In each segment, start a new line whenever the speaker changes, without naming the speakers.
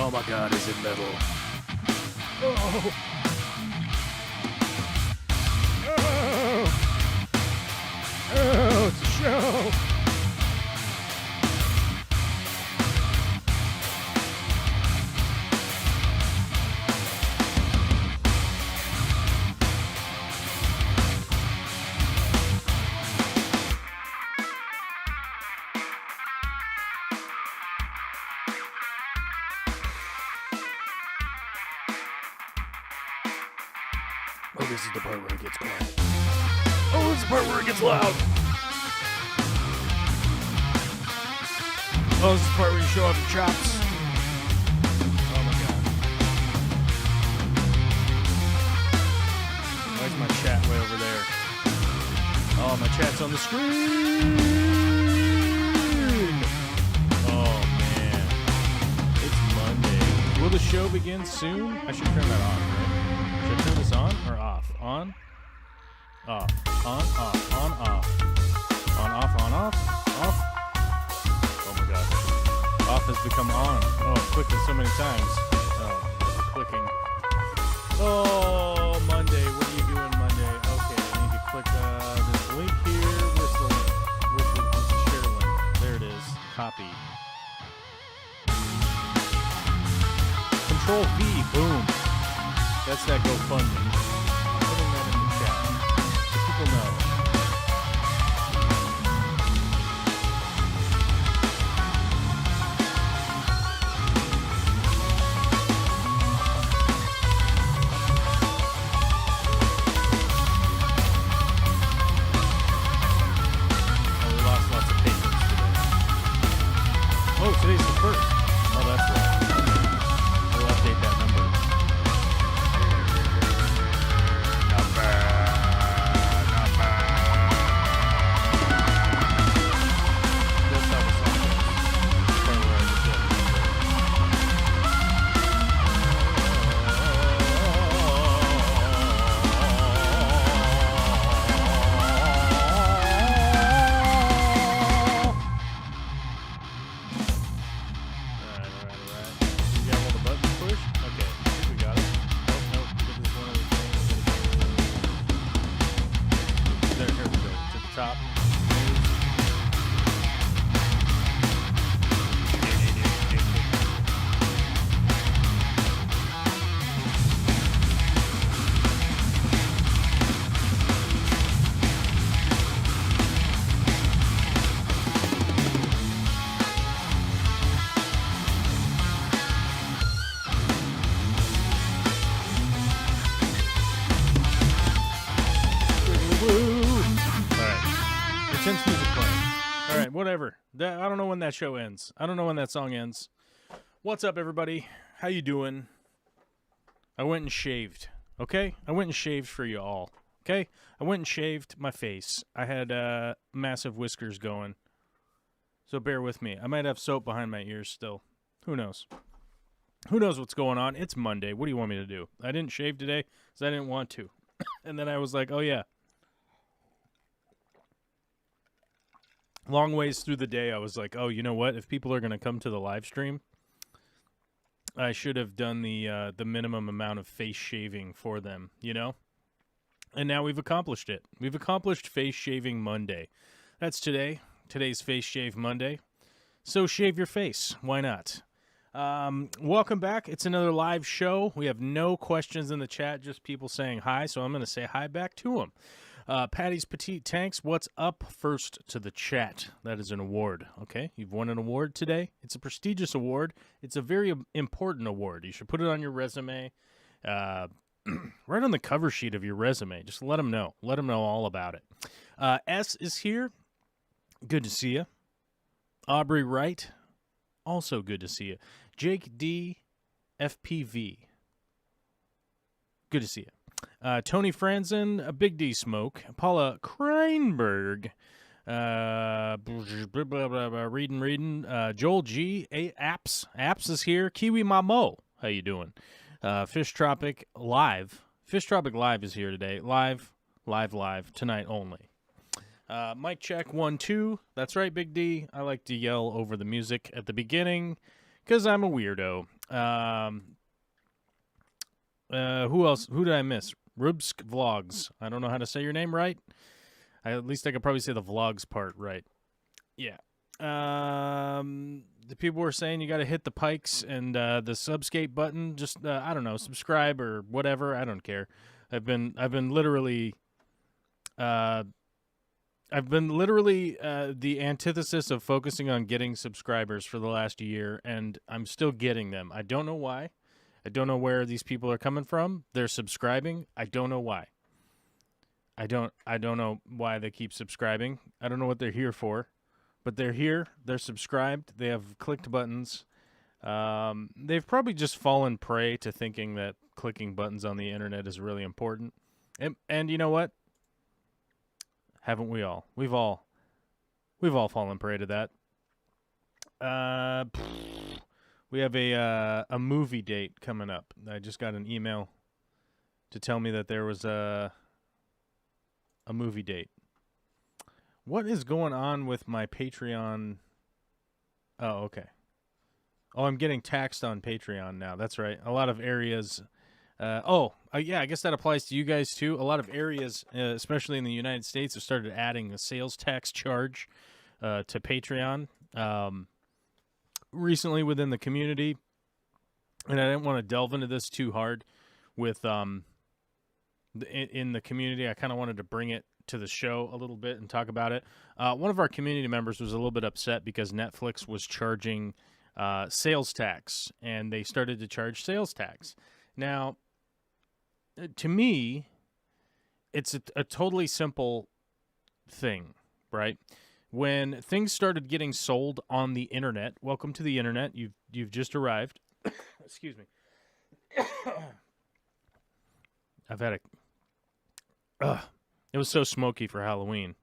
Oh my god, is it metal? Oh! Oh, it's a show! Oh, this is the part where it gets quiet. Oh, this is the part where it gets loud. Oh, this is the part where you show off your chops. Oh my god. Where's my chat way over there? Oh, my chat's on the screen. Oh man. It's Monday. Will the show begin soon? I should turn that on, right? Should I turn this on or off? On? Off. On, off. On, off. On, off, on, off. Off. Oh my god. Off has become on. Oh, I'm clicking so many times. Oh, clicking. Oh, Monday. What are you doing Monday? Okay, I need to click this link here. Where's the link? Where's the share link? There it is. Copy. Control V. Boom. That's that GoFundMe. Putting that in the chat so people know. Oh, we lost lots of patrons today. Oh, today's the 1st. Oh, that's right. We'll update that number. Whatever. I don't know when that show ends. I don't know when that song ends. What's up, everybody? How you doing? I went and shaved. Okay? I went and shaved for you all. Okay? I went and shaved my face. I had massive whiskers going. So bear with me. I might have soap behind my ears still. Who knows? Who knows what's going on? It's Monday. What do you want me to do? I didn't shave today because I didn't want to. And then I was like, oh, yeah. Long ways through the day, I was like, oh, you know what? If people are going to come to the live stream, I should have done the minimum amount of face shaving for them, you know? And now we've accomplished it. We've accomplished Face Shaving Monday. That's today. Today's Face Shave Monday. So shave your face. Why not? Welcome back. It's another live show. We have no questions in the chat, just people saying hi, so I'm going to say hi back to them. Patty's Petite Tanks, what's up? First to the chat. That is an award, okay? You've won an award today. It's a prestigious award. It's a very important award. You should put it on your resume, right on the cover sheet of your resume. Just let them know. Let them know all about it. S is here. Good to see you. Aubrey Wright, also good to see you. Jake D, FPV. Good to see you. Tony Franzen, Big D Smoke, Paula Kreinberg, reading, Joel G, Apps is here, Kiwi Mamo, how you doing? Fish Tropic Live is here today, live, tonight only. Mic check, 1, 2, that's right, Big D, I like to yell over the music at the beginning, because I'm a weirdo. Who else? Who did I miss? Rubsk Vlogs. I don't know how to say your name right. At least I could probably say the vlogs part right. Yeah. The people were saying you got to hit the pikes and the subscape button. Just I don't know, subscribe or whatever. I don't care. I've been literally the antithesis of focusing on getting subscribers for the last year, and I'm still getting them. I don't know why. I don't know where these people are coming from. They're subscribing. I don't know why. I don't know why they keep subscribing. I don't know what they're here for, but they're here. They're subscribed. They have clicked buttons. They've probably just fallen prey to thinking that clicking buttons on the internet is really important. And you know what? Haven't we all? We've all fallen prey to that. We have a movie date coming up. I just got an email to tell me that there was a movie date. What is going on with my Patreon? Oh, okay. Oh, I'm getting taxed on Patreon now. That's right. A lot of areas. Yeah, I guess that applies to you guys too. A lot of areas, especially in the United States, have started adding a sales tax charge to Patreon. Recently within the community, and I didn't want to delve into this too hard with in the community. I kind of wanted to bring it to the show a little bit and talk about it. One of our community members was a little bit upset because Netflix was charging sales tax, and they started to charge sales tax. Now, to me, it's a totally simple thing, right? When things started getting sold on the internet, welcome to the internet. You've just arrived. Excuse me. I've had it was so smoky for Halloween.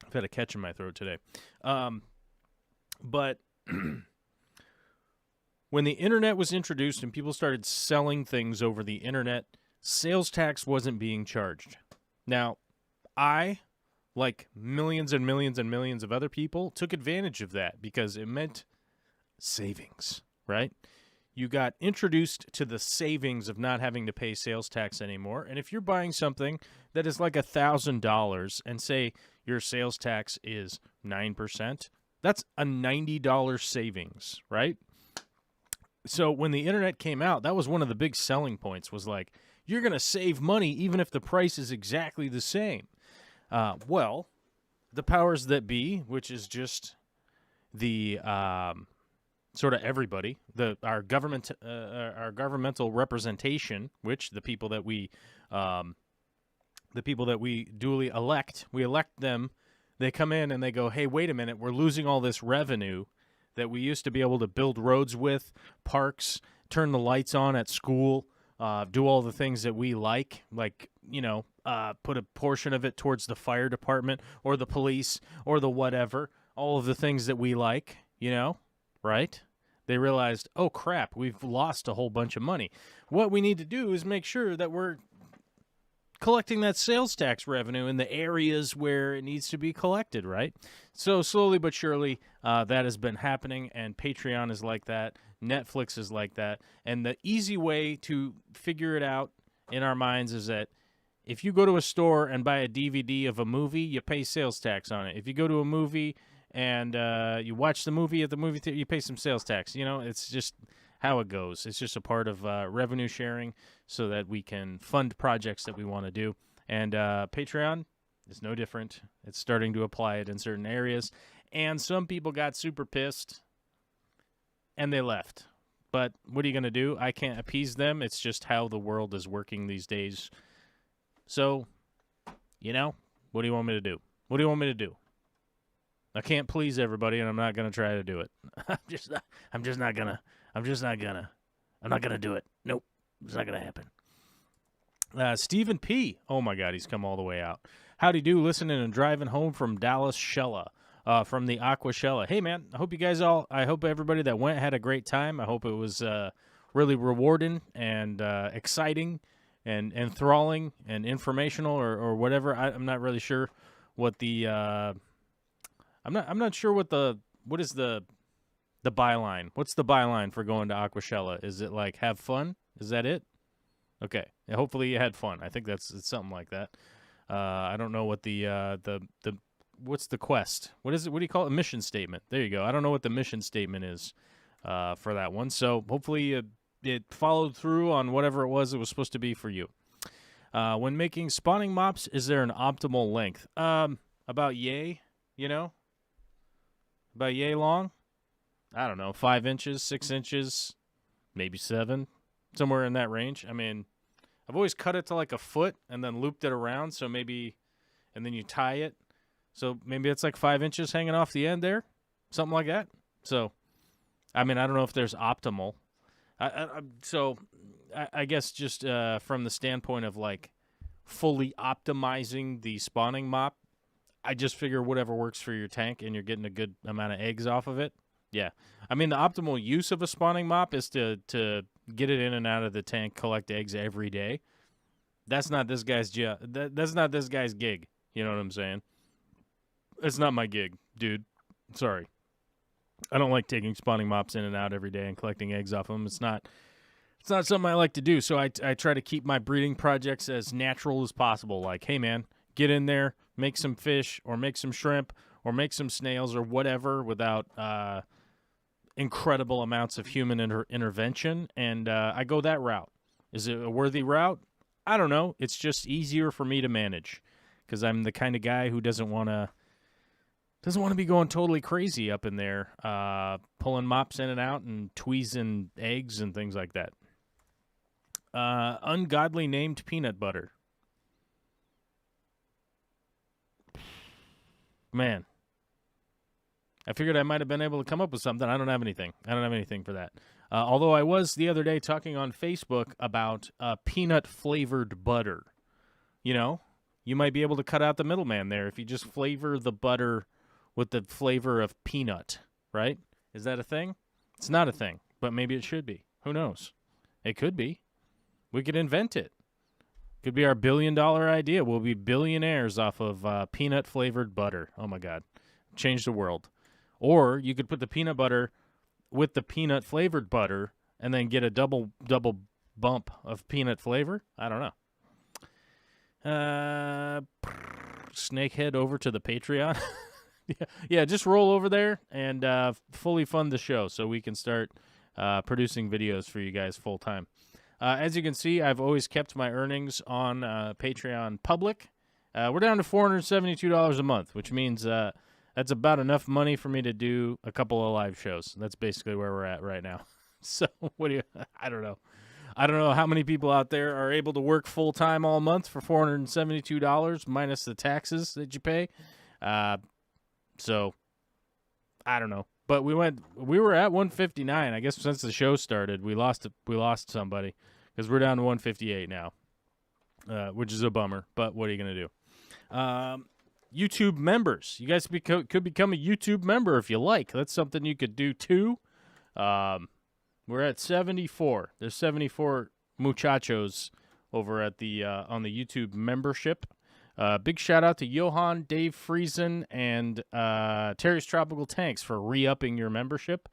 I've had a catch in my throat today. But when the internet was introduced and people started selling things over the internet, sales tax wasn't being charged. Now, I, like millions and millions and millions of other people, took advantage of that because it meant savings, right? You got introduced to the savings of not having to pay sales tax anymore. And if you're buying something that is like $1,000 and say your sales tax is 9%, that's a $90 savings, right? So when the internet came out, that was one of the big selling points, was like, you're going to save money even if the price is exactly the same. Well, the powers that be, which is just the sort of everybody, our governmental representation, which the people that we duly elect, we elect them. They come in and they go, hey, wait a minute, we're losing all this revenue that we used to be able to build roads with, parks, turn the lights on at school, do all the things that we like, put a portion of it towards the fire department or the police or the whatever, all of the things that we like, right? They realized, oh, crap, we've lost a whole bunch of money. What we need to do is make sure that we're collecting that sales tax revenue in the areas where it needs to be collected, right? So slowly but surely, that has been happening, and Patreon is like that. Netflix is like that. And the easy way to figure it out in our minds is that if you go to a store and buy a DVD of a movie, you pay sales tax on it. If you go to a movie and you watch the movie at the movie theater, you pay some sales tax. It's just how it goes. It's just a part of revenue sharing so that we can fund projects that we want to do. And Patreon is no different. It's starting to apply it in certain areas. And some people got super pissed and they left. But what are you going to do? I can't appease them. It's just how the world is working these days. So, what do you want me to do? What do you want me to do? I can't please everybody, and I'm not going to try to do it. I'm not going to do it. Nope. It's not going to happen. Stephen P. Oh, my God, he's come all the way out. Howdy do, listening and driving home from Dallas Shella, from the Aqua Shella. Hey, man, I hope everybody that went had a great time. I hope it was really rewarding and exciting and enthralling and informational or whatever. I'm not really sure what the I'm not sure what is the The byline. What's the byline for going to Aquashella? Is it like have fun? Is that it? Okay. Yeah, hopefully you had fun. I think it's something like that. I don't know what the what's the quest? What is it? What do you call it? A mission statement. There you go. I don't know what the mission statement is for that one. So hopefully it followed through on whatever it was supposed to be for you. When making spawning mops, is there an optimal length? About yay, about yay long. I don't know, 5 inches, 6 inches, maybe 7, somewhere in that range. I mean, I've always cut it to like a foot and then looped it around, so maybe, and then you tie it. So maybe it's like 5 inches hanging off the end there, something like that. So, I mean, I don't know if there's optimal. I guess just from the standpoint of like fully optimizing the spawning mop, I just figure whatever works for your tank and you're getting a good amount of eggs off of it. Yeah. I mean, the optimal use of a spawning mop is to get it in and out of the tank, collect eggs every day. That's not this guy's that's not this guy's gig. You know what I'm saying? It's not my gig, dude. Sorry. I don't like taking spawning mops in and out every day and collecting eggs off them. It's not something I like to do. So I try to keep my breeding projects as natural as possible. Like, hey man, get in there, make some fish or make some shrimp or make some snails or whatever without incredible amounts of human intervention. And I go that route. Is it a worthy route? I don't know. It's just easier for me to manage because I'm the kind of guy who doesn't want to be going totally crazy up in there, pulling mops in and out and tweezing eggs and things like that. Ungodly named peanut butter. Man, I figured I might have been able to come up with something. I don't have anything. For that. Although I was the other day talking on Facebook about peanut-flavored butter. You know, you might be able to cut out the middleman there if you just flavor the butter with the flavor of peanut, right? Is that a thing? It's not a thing, but maybe it should be. Who knows? It could be. We could invent it. Could be our $1 billion idea. We'll be billionaires off of peanut-flavored butter. Oh, my God. Change the world. Or you could put the peanut butter with the peanut-flavored butter and then get a double bump of peanut flavor. I don't know. Snakehead over to the Patreon. Yeah, just roll over there and fully fund the show so we can start producing videos for you guys full time. As you can see, I've always kept my earnings on Patreon public. We're down to $472 a month, which means that's about enough money for me to do a couple of live shows. That's basically where we're at right now. So I don't know. I don't know how many people out there are able to work full time all month for $472 minus the taxes that you pay. So I don't know. But we were at 159. I guess since the show started, we lost somebody because we're down to 158 now, which is a bummer. But what are you going to do? YouTube members. You guys could become a YouTube member if you like. That's something you could do too. We're at 74. There's 74 muchachos over at the on the YouTube membership. Big shout out to Johan, Dave Friesen, and Terry's Tropical Tanks for re-upping your membership,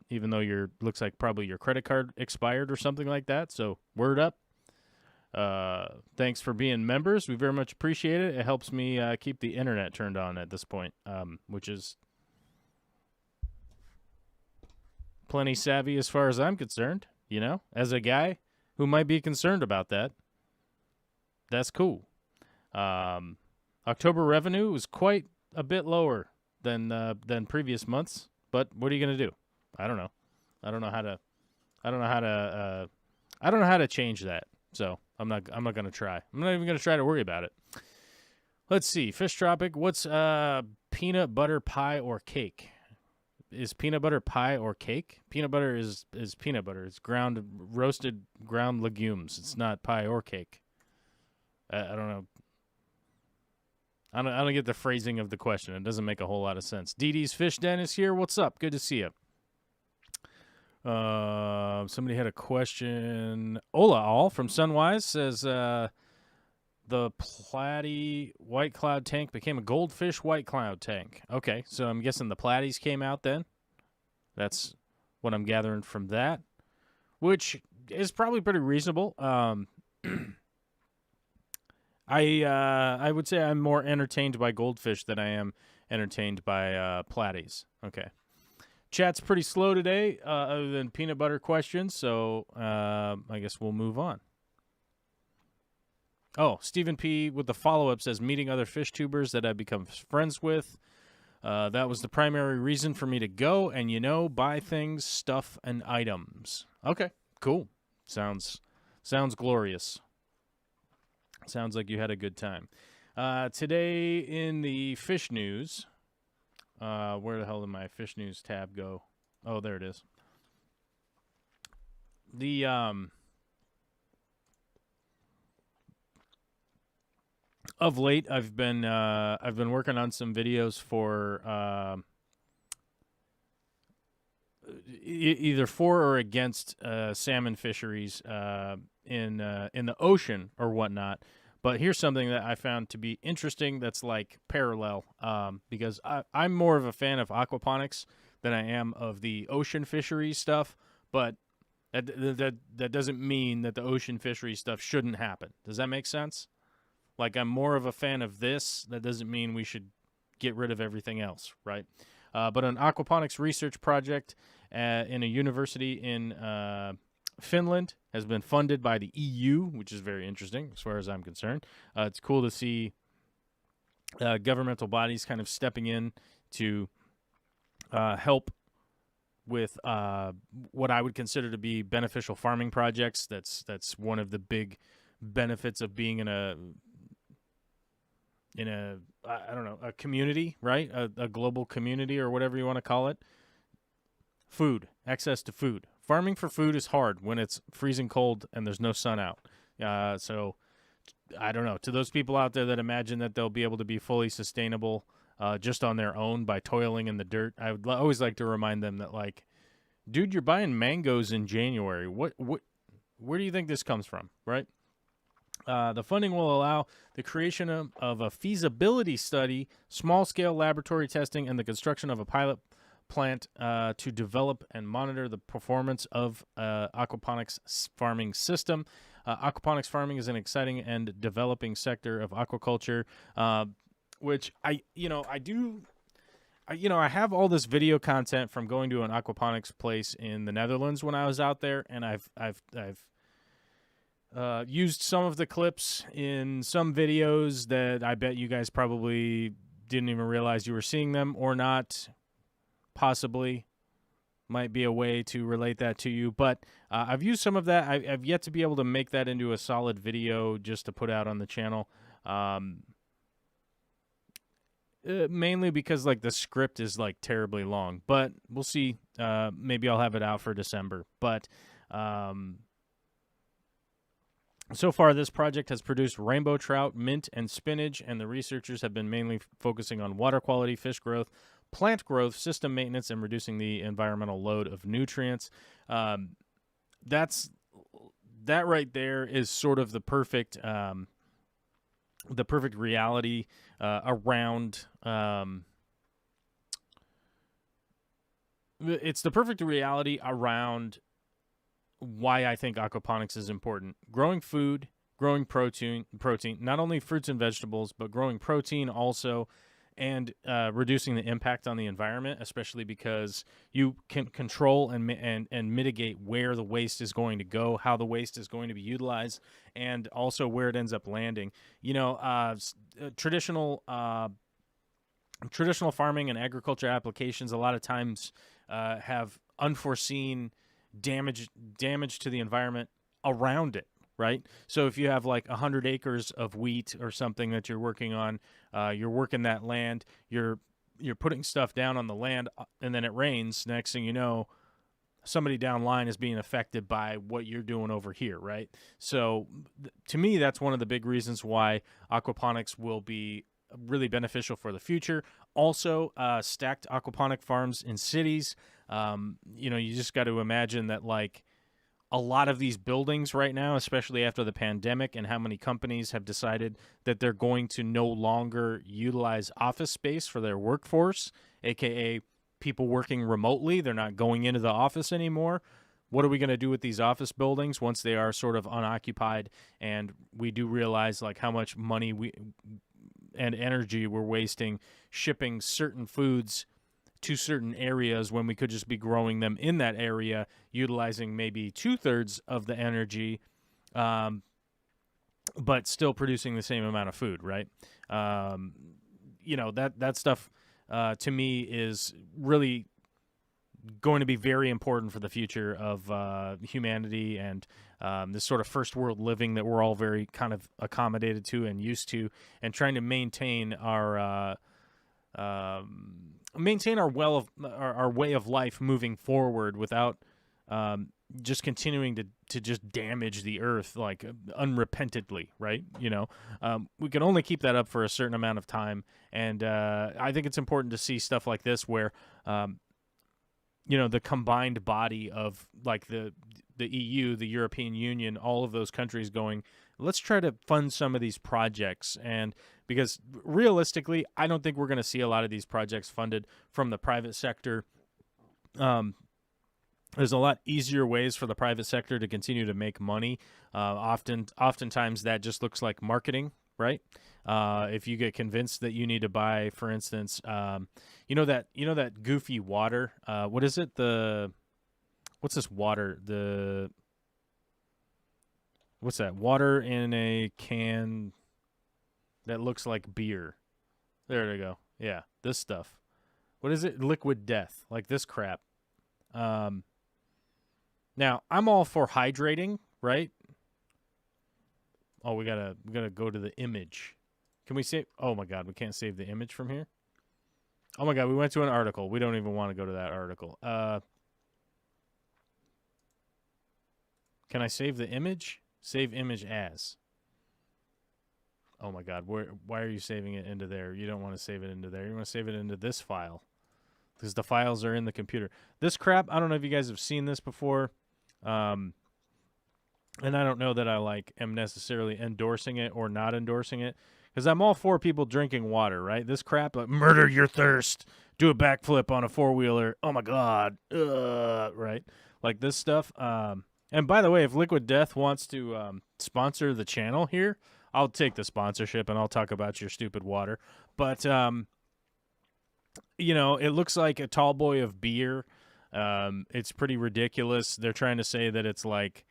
even though looks like probably your credit card expired or something like that. So word up. Thanks for being members. We very much appreciate it. It helps me keep the internet turned on at this point, which is plenty savvy as far as I'm concerned. You know, as a guy who might be concerned about that, that's cool. October revenue was quite a bit lower than previous months, but what are you going to do? I don't know. I don't know how to change that. So I'm not going to try. I'm not even going to try to worry about it. Let's see. Fish Tropic, what's peanut butter pie or cake? Is peanut butter pie or cake? Peanut butter is peanut butter. It's roasted ground legumes. It's not pie or cake. I don't know. I don't get the phrasing of the question. It doesn't make a whole lot of sense. Dee Dee's Fish Den is here. What's up? Good to see you. Somebody had a question. Ola All from Sunwise says the platy white cloud tank became a goldfish white cloud tank. Okay, so I'm guessing the platies came out then. That's what I'm gathering from that, which is probably pretty reasonable. I would say I'm more entertained by goldfish than I am entertained by platies. Okay. Chat's pretty slow today, other than peanut butter questions, so I guess we'll move on. Oh, Stephen P. with the follow-up says, meeting other fish tubers that I've become friends with. That was the primary reason for me to go and, buy things, stuff, and items. Okay, cool. Sounds glorious. Sounds like you had a good time. Today in the fish news... where the hell did my fish news tab go? Oh, there it is. The of late I've been working on some videos for either for or against salmon fisheries in the ocean or whatnot. But here's something that I found to be interesting that's like parallel, because I'm more of a fan of aquaponics than I am of the ocean fisheries stuff, but that doesn't mean that the ocean fisheries stuff shouldn't happen. Does that make sense? Like, I'm more of a fan of this. That doesn't mean we should get rid of everything else, right? But an aquaponics research project in a university in Finland has been funded by the EU, which is very interesting as far as I'm concerned. It's cool to see governmental bodies kind of stepping in to help with what I would consider to be beneficial farming projects. That's one of the big benefits of being in a a community, right? A global community or whatever you want to call it. Food, access to food. Farming for food is hard when it's freezing cold and there's no sun out. So, I don't know. To those people out there that imagine that they'll be able to be fully sustainable just on their own by toiling in the dirt, I would always like to remind them that, like, dude, you're buying mangoes in January. Where do you think this comes from, right? The funding will allow the creation of a feasibility study, small-scale laboratory testing, and the construction of a pilot plant to develop and monitor the performance of aquaponics farming system. Aquaponics farming is an exciting and developing sector of aquaculture, which I have all this video content from going to an aquaponics place in the Netherlands when I was out there, and I've used some of the clips in some videos that I bet you guys probably didn't even realize you were seeing them or not. Possibly might be a way to relate that to you, but I've used some of that. I've yet to be able to make that into a solid video just to put out on the channel, mainly because like the script is like terribly long, but we'll see. Maybe I'll have it out for December, but so far, this project has produced rainbow trout, mint, and spinach, and the researchers have been mainly focusing on water quality, fish growth, plant growth, system maintenance, and reducing the environmental load of nutrients. That right there is sort of the perfect reality around. It's the perfect reality around why I think aquaponics is important. Growing food, growing protein, not only fruits and vegetables, but growing protein also, and reducing the impact on the environment, especially because you can control and mitigate where the waste is going to go, how the waste is going to be utilized, and also where it ends up landing. Traditional farming and agriculture applications a lot of times have unforeseen damage to the environment around it, right? So if you have like 100 acres of wheat or something that you're working on, you're working that land, you're putting stuff down on the land, and then it rains. Next thing you know, somebody downline is being affected by what you're doing over here, right? So to me, that's one of the big reasons why aquaponics will be really beneficial for the future. Also, stacked aquaponic farms in cities. You just got to imagine that, like, a lot of these buildings right now, especially after the pandemic and how many companies have decided that they're going to no longer utilize office space for their workforce, aka people working remotely. They're not going into the office anymore. What are we going to do with these office buildings once they are sort of unoccupied? And we do realize like how much money and energy we're wasting shipping certain foods to certain areas when we could just be growing them in that area, utilizing maybe 2/3 of the energy, but still producing the same amount of food, right? That stuff to me is really going to be very important for the future of humanity and this sort of first world living that we're all very kind of accommodated to and used to, and trying to maintain our our way of life moving forward without just continuing to just damage the earth like unrepentantly, right? We can only keep that up for a certain amount of time, and I think it's important to see stuff like this where the combined body of like the EU, the European Union, all of those countries going, let's try to fund some of these projects. And because realistically, I don't think we're going to see a lot of these projects funded from the private sector. There's a lot easier ways for the private sector to continue to make money. Oftentimes that just looks like marketing, right? If you get convinced that you need to buy, for instance, that goofy water. What is it? What's this water? What's that? Water in a can that looks like beer. There we go. Yeah, this stuff. What is it? Liquid death. Like this crap. Now, I'm all for hydrating, right? Oh, we gotta go to the image. Can we save? Oh my God, we can't save the image from here. Oh my God, we went to an article. We don't even want to go to that article. Can I save the image? Save image as. Oh my God, why are you saving it into there? You don't want to save it into there. You want to save it into this file because the files are in the computer. This crap, I don't know if you guys have seen this before. And I don't know that I am necessarily endorsing it or not endorsing it, because I'm all for people drinking water, right? This crap, like murder your thirst, do a backflip on a 4-wheeler. Oh my God, right? Like this stuff. And by the way, if Liquid Death wants to sponsor the channel here, I'll take the sponsorship and I'll talk about your stupid water. But it looks like a tall boy of beer. It's pretty ridiculous. They're trying to say that it's like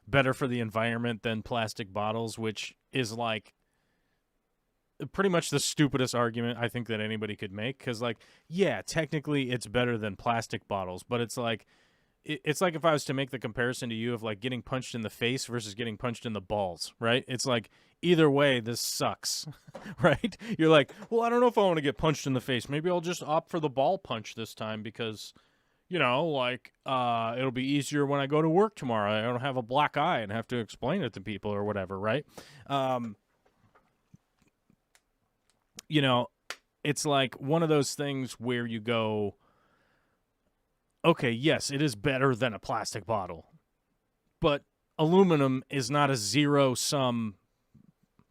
better for the environment than plastic bottles, which is like pretty much the stupidest argument I think that anybody could make. Because yeah, technically it's better than plastic bottles, but it's like if I was to make the comparison to you of like getting punched in the face versus getting punched in the balls, right? It's like either way, this sucks, right? You're like, well, I don't know if I want to get punched in the face. Maybe I'll just opt for the ball punch this time because, it'll be easier when I go to work tomorrow. I don't have a black eye and have to explain it to people or whatever, right? It's like one of those things where you go, okay, yes, it is better than a plastic bottle, but aluminum is not a zero-sum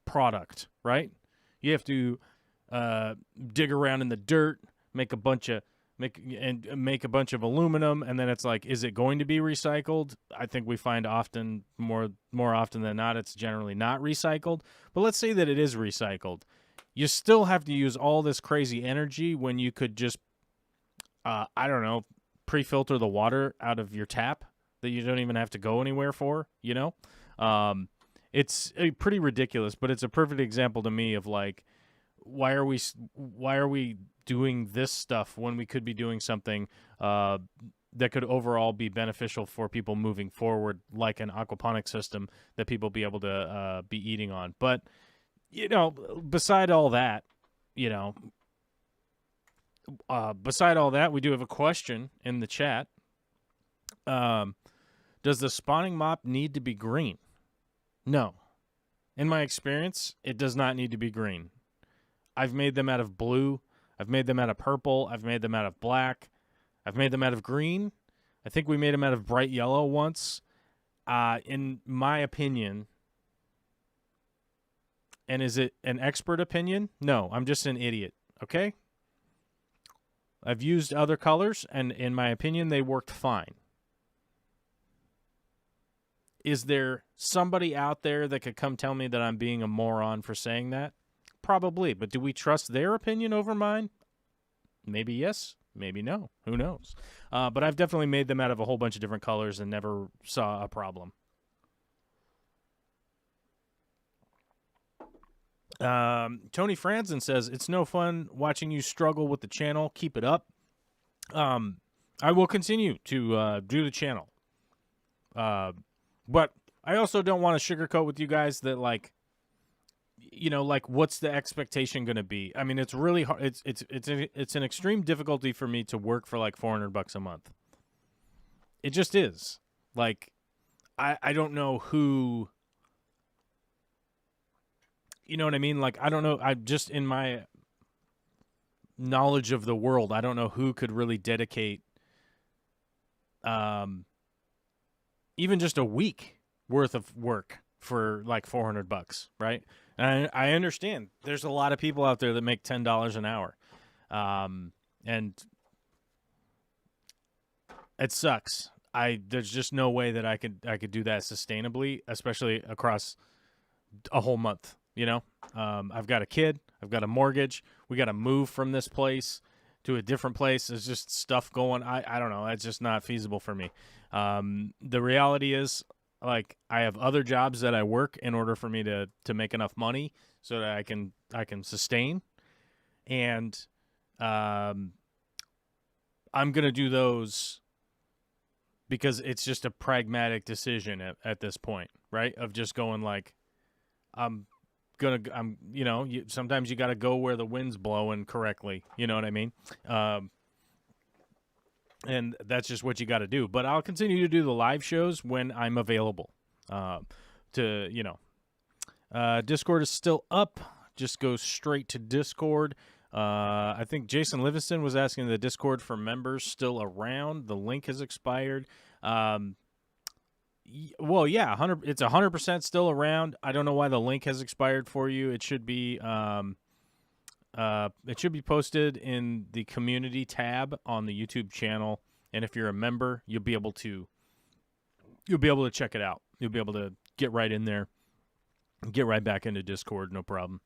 product, right? You have to dig around in the dirt, make a bunch of aluminum, and then it's like, is it going to be recycled? I think we find more often than not, it's generally not recycled. But let's say that it is recycled. You still have to use all this crazy energy when you could just, pre-filter the water out of your tap that you don't even have to go anywhere for, It's pretty ridiculous, but it's a perfect example to me of like, why are we doing this stuff when we could be doing something that could overall be beneficial for people moving forward, like an aquaponic system that people be able to be eating on. But, beside all that, we do have a question in the chat. Does the spawning mop need to be green? No. In my experience, it does not need to be green. I've made them out of blue. I've made them out of purple. I've made them out of black. I've made them out of green. I think we made them out of bright yellow once. In my opinion, and is it an expert opinion? No, I'm just an idiot, okay? I've used other colors, and in my opinion, they worked fine. Is there somebody out there that could come tell me that I'm being a moron for saying that? Probably, but do we trust their opinion over mine? Maybe yes, maybe no. Who knows? But I've definitely made them out of a whole bunch of different colors and never saw a problem. Tony Franzen says, it's no fun watching you struggle with the channel. Keep it up. I will continue to do the channel. But I also don't want to sugarcoat with you guys that, like, you know, like, what's the expectation going to be? I mean, it's really hard. It's an extreme difficulty for me to work for like $400 a month. It just is. Like, I don't know who. You know what I mean? Like, I don't know. I just, in my knowledge of the world, I don't know who could really dedicate even just a week worth of work for like $400, right? And I understand there's a lot of people out there that make $10 an hour. And it sucks. There's just no way that I could do that sustainably, especially across a whole month. You know, I've got a kid, I've got a mortgage. We got to move from this place to a different place. There's just stuff going. I don't know. It's just not feasible for me. The reality is, like, I have other jobs that I work in order for me to make enough money so that I can sustain. And I'm going to do those because it's just a pragmatic decision at this point, right? Of just going like, you know, sometimes you got to go where the wind's blowing correctly. You know what I mean? And that's just what you got to do. But I'll continue to do the live shows when I'm available. Discord is still up. Just go straight to Discord. I think Jason Livingston was asking the Discord for members still around. The link has expired. Well, yeah, it's 100% still around. I don't know why the link has expired for you. It should be posted in the community tab on the YouTube channel, and if you're a member, you'll be able to check it out. You'll be able to get right in there, get right back into Discord, no problem.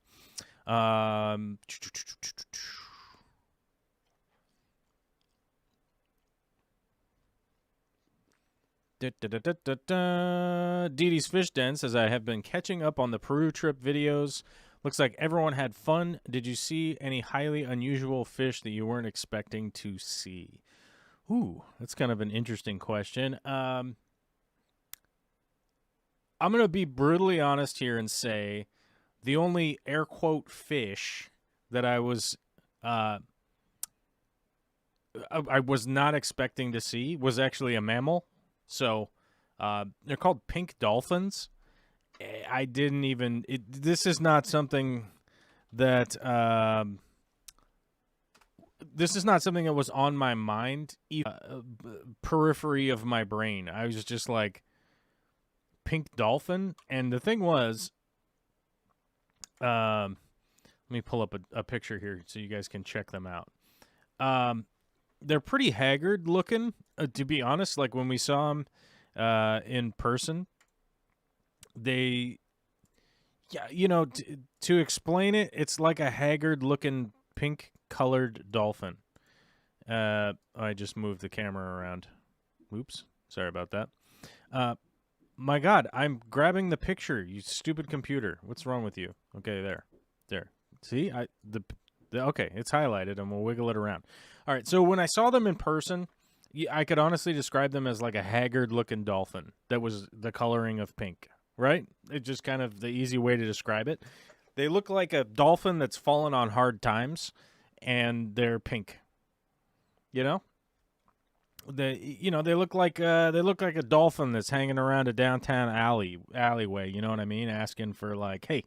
Didi's Fish Den says, I have been catching up on the Peru trip videos. Looks like everyone had fun. Did you see any highly unusual fish that you weren't expecting to see? Ooh, that's kind of an interesting question. I'm going to be brutally honest here and say the only air quote fish that I was not expecting to see was actually a mammal. So they're called pink dolphins. I didn't even. This is not something that. This is not something that was on my mind, periphery of my brain. I was just like, pink dolphin, and the thing was, let me pull up a picture here so you guys can check them out. They're pretty haggard looking, to be honest. Like when we saw them in person, they, yeah, you know, to explain it, it's like a haggard looking pink colored dolphin. I just moved the camera around. Oops, sorry about that. My God, I'm grabbing the picture. You stupid computer. What's wrong with you? Okay, there. See, okay, it's highlighted, and we'll wiggle it around. All right, so when I saw them in person, I could honestly describe them as like a haggard-looking dolphin that was the coloring of pink, right? It's just kind of the easy way to describe it. They look like a dolphin that's fallen on hard times, and they're pink. You know? They look like a dolphin that's hanging around a downtown alleyway. You know what I mean? Asking for like, hey,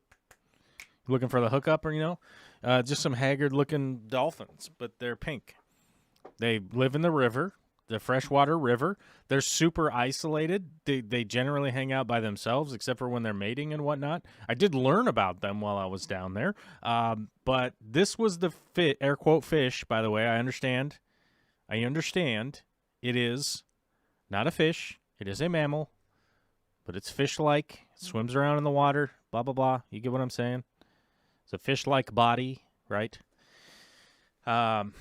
looking for the hookup, or just some haggard looking dolphins, but they're pink. They live in the river. the freshwater river. They're super isolated. They generally hang out by themselves, except for when they're mating and whatnot. I did learn about them while I was down there. But this was the air quote fish, by the way. I understand. It is not a fish. It is a mammal, but it's fish-like. It swims around in the water, blah, blah, blah. You get what I'm saying? It's a fish-like body, right? But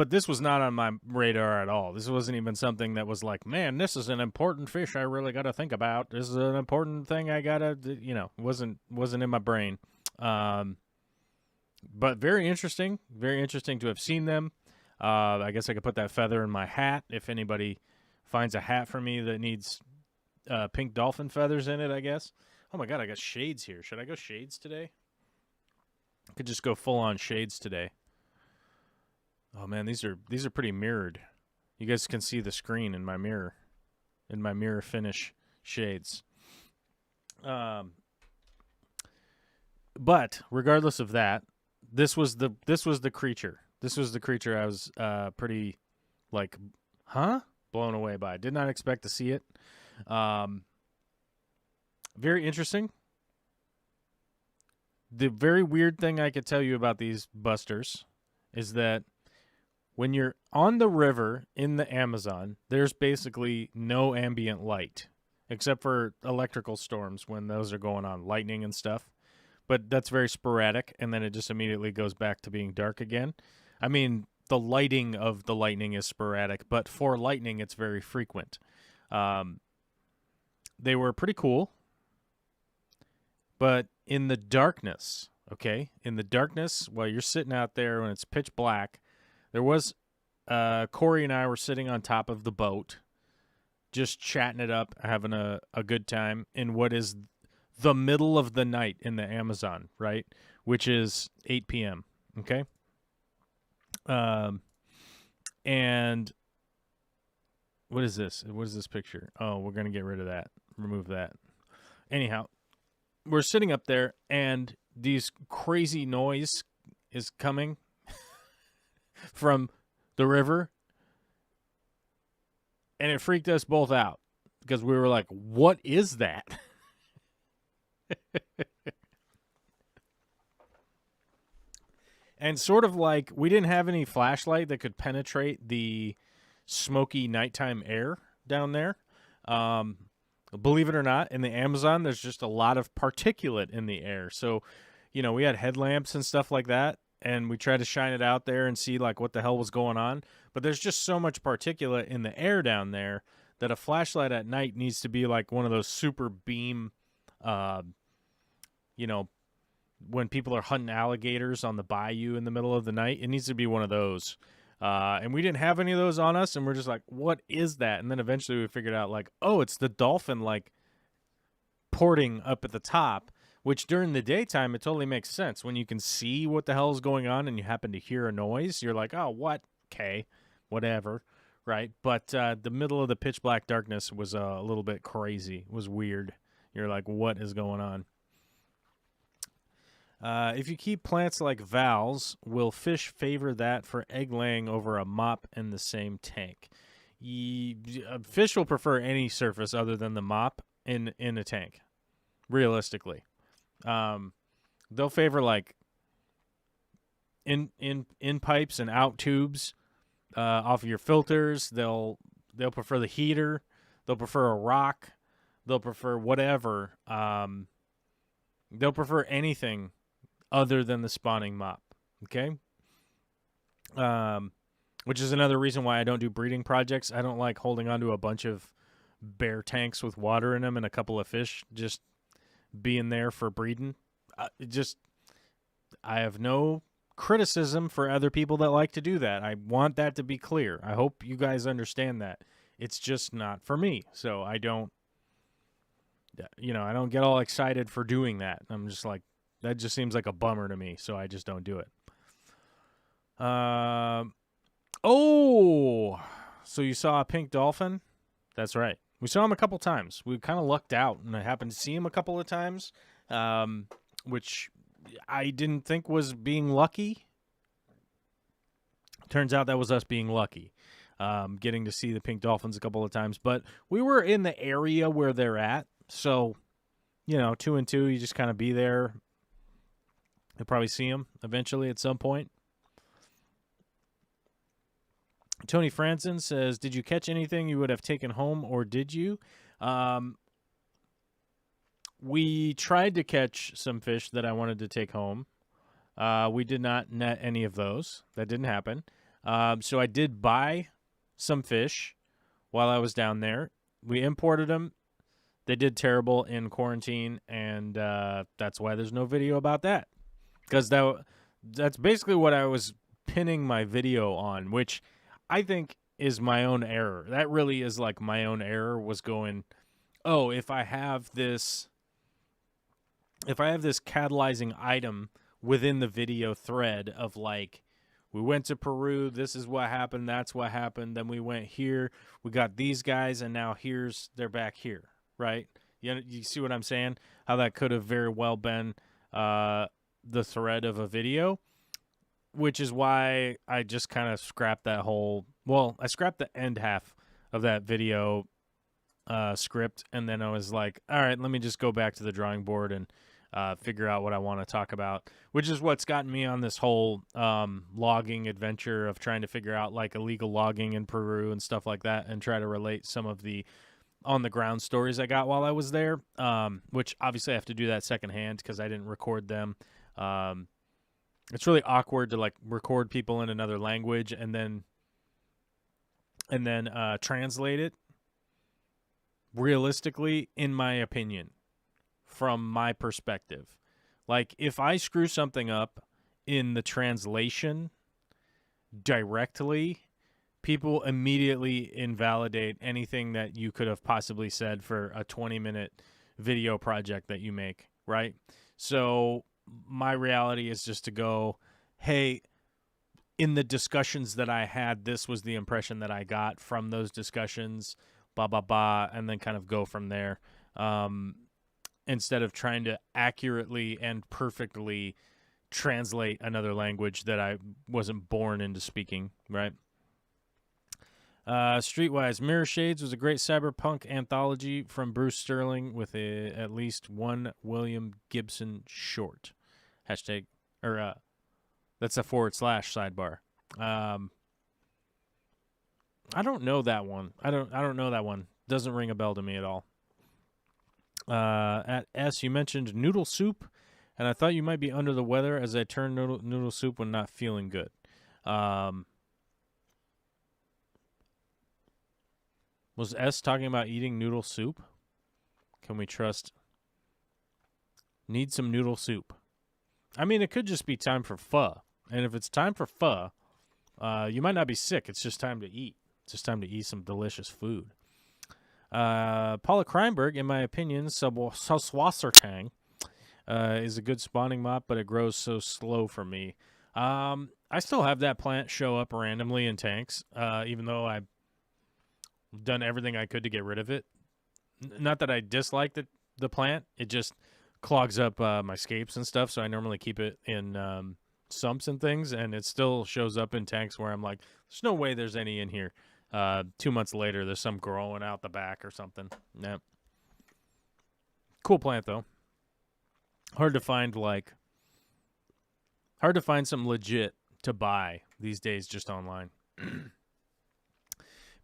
this was not on my radar at all. This wasn't even something that was like, man, this is an important fish I really got to think about. This is an important thing I got to, wasn't in my brain. But very interesting to have seen them. I guess I could put that feather in my hat if anybody finds a hat for me that needs pink dolphin feathers in it, I guess. Oh my God, I got shades here. Should I go shades today? I could just go full on shades today. Oh man, these are pretty mirrored. You guys can see the screen in my mirror finish shades. But regardless of that, this was the creature. This was the creature I was pretty blown away by. Did not expect to see it. Very interesting. The very weird thing I could tell you about these busters is that when you're on the river in the Amazon, there's basically no ambient light except for electrical storms when those are going on, lightning and stuff. But that's very sporadic, and then it just immediately goes back to being dark again. I mean, the lighting of the lightning is sporadic, but for lightning, it's very frequent. They were pretty cool, but in the darkness, while you're sitting out there when it's pitch black, there was Corey and I were sitting on top of the boat, just chatting it up, having a good time in what is the middle of the night in the Amazon, right? Which is 8 p.m., okay? And what is this? What is this picture? Oh, we're going to get rid of that. Remove that. Anyhow, we're sitting up there, and these crazy noise is coming from the river, and it freaked us both out because we were like, what is that? And sort of like we didn't have any flashlight that could penetrate the smoky nighttime air down there. Believe it or not, in the Amazon, there's just a lot of particulate in the air. So, we had headlamps and stuff like that, and we tried to shine it out there and see like what the hell was going on. But there's just so much particulate in the air down there that a flashlight at night needs to be like one of those super beam, when people are hunting alligators on the bayou in the middle of the night, it needs to be one of those. And we didn't have any of those on us, and we're just like, what is that? And then eventually we figured out, like, oh, it's the dolphin, like, porting up at the top, which during the daytime, it totally makes sense. When you can see what the hell is going on and you happen to hear a noise, you're like, oh, what? Okay, whatever, right? But the middle of the pitch black darkness was a little bit crazy. It was weird. You're like, what is going on? If you keep plants like valves, will fish favor that for egg laying over a mop in the same tank? Fish will prefer any surface other than the mop in a tank, realistically. They'll favor like in pipes and out tubes off of your filters. They'll prefer the heater. They'll prefer a rock. They'll prefer whatever. They'll prefer anything other than the spawning mop, okay? Which is another reason why I don't do breeding projects. I don't like holding onto a bunch of bare tanks with water in them and a couple of fish just being there for breeding. I have no criticism for other people that like to do that. I want that to be clear. I hope you guys understand that. It's just not for me, so I don't get all excited for doing that. I'm just like, that just seems like a bummer to me, so I just don't do it. So you saw a pink dolphin? That's right. We saw him a couple times. We kind of lucked out, and I happened to see him a couple of times, which I didn't think was being lucky. Turns out that was us being lucky, getting to see the pink dolphins a couple of times. But we were in the area where they're at, so, 2 and 2, you just kind of be there. You'll probably see them eventually at some point. Tony Franson says, did you catch anything you would have taken home, or did you? We tried to catch some fish that I wanted to take home. We did not net any of those. That didn't happen. So I did buy some fish while I was down there. We imported them. They did terrible in quarantine, and that's why there's no video about that. Because that's basically what I was pinning my video on, which I think is my own error. That really is like my own error, was going, oh, if I have this catalyzing item within the video thread of like, we went to Peru, this is what happened, that's what happened, then we went here, we got these guys, and now they're back here, right? You see what I'm saying? How that could have very well been the thread of a video, which is why I just kind of scrapped that I scrapped the end half of that video script, and then I was like, all right, let me just go back to the drawing board and figure out what I want to talk about, which is what's gotten me on this whole logging adventure of trying to figure out like illegal logging in Peru and stuff like that, and try to relate some of the on-the-ground stories I got while I was there, which obviously I have to do that secondhand because I didn't record them. It's really awkward to like record people in another language and then translate it realistically, in my opinion, from my perspective. Like, if I screw something up in the translation directly, people immediately invalidate anything that you could have possibly said for a 20-minute video project that you make, right? So my reality is just to go, hey, in the discussions that I had, this was the impression that I got from those discussions, blah, blah, blah, and then kind of go from there. Instead of trying to accurately and perfectly translate another language that I wasn't born into speaking, right? Streetwise, Mirror Shades was a great cyberpunk anthology from Bruce Sterling with at least one William Gibson short. Hashtag, or that's a / sidebar. I don't know that one. I don't know that one. Doesn't ring a bell to me at all. At S, you mentioned noodle soup, and I thought you might be under the weather as I turned noodle soup when not feeling good. Was S talking about eating noodle soup? Can we trust? Need some noodle soup. I mean, it could just be time for pho. And if it's time for pho, you might not be sick. It's just time to eat. It's just time to eat some delicious food. Paula Kreinberg, in my opinion, Salzwassertang is a good spawning mop, but it grows so slow for me. I still have that plant show up randomly in tanks, even though I've done everything I could to get rid of it. Not that I dislike the plant. It just clogs up my scapes and stuff, so I normally keep it in sumps and things, and it still shows up in tanks where I'm like, there's no way there's any in here. 2 months later, there's some growing out the back or something. Yep. Cool plant, though. Hard to find some legit to buy these days just online.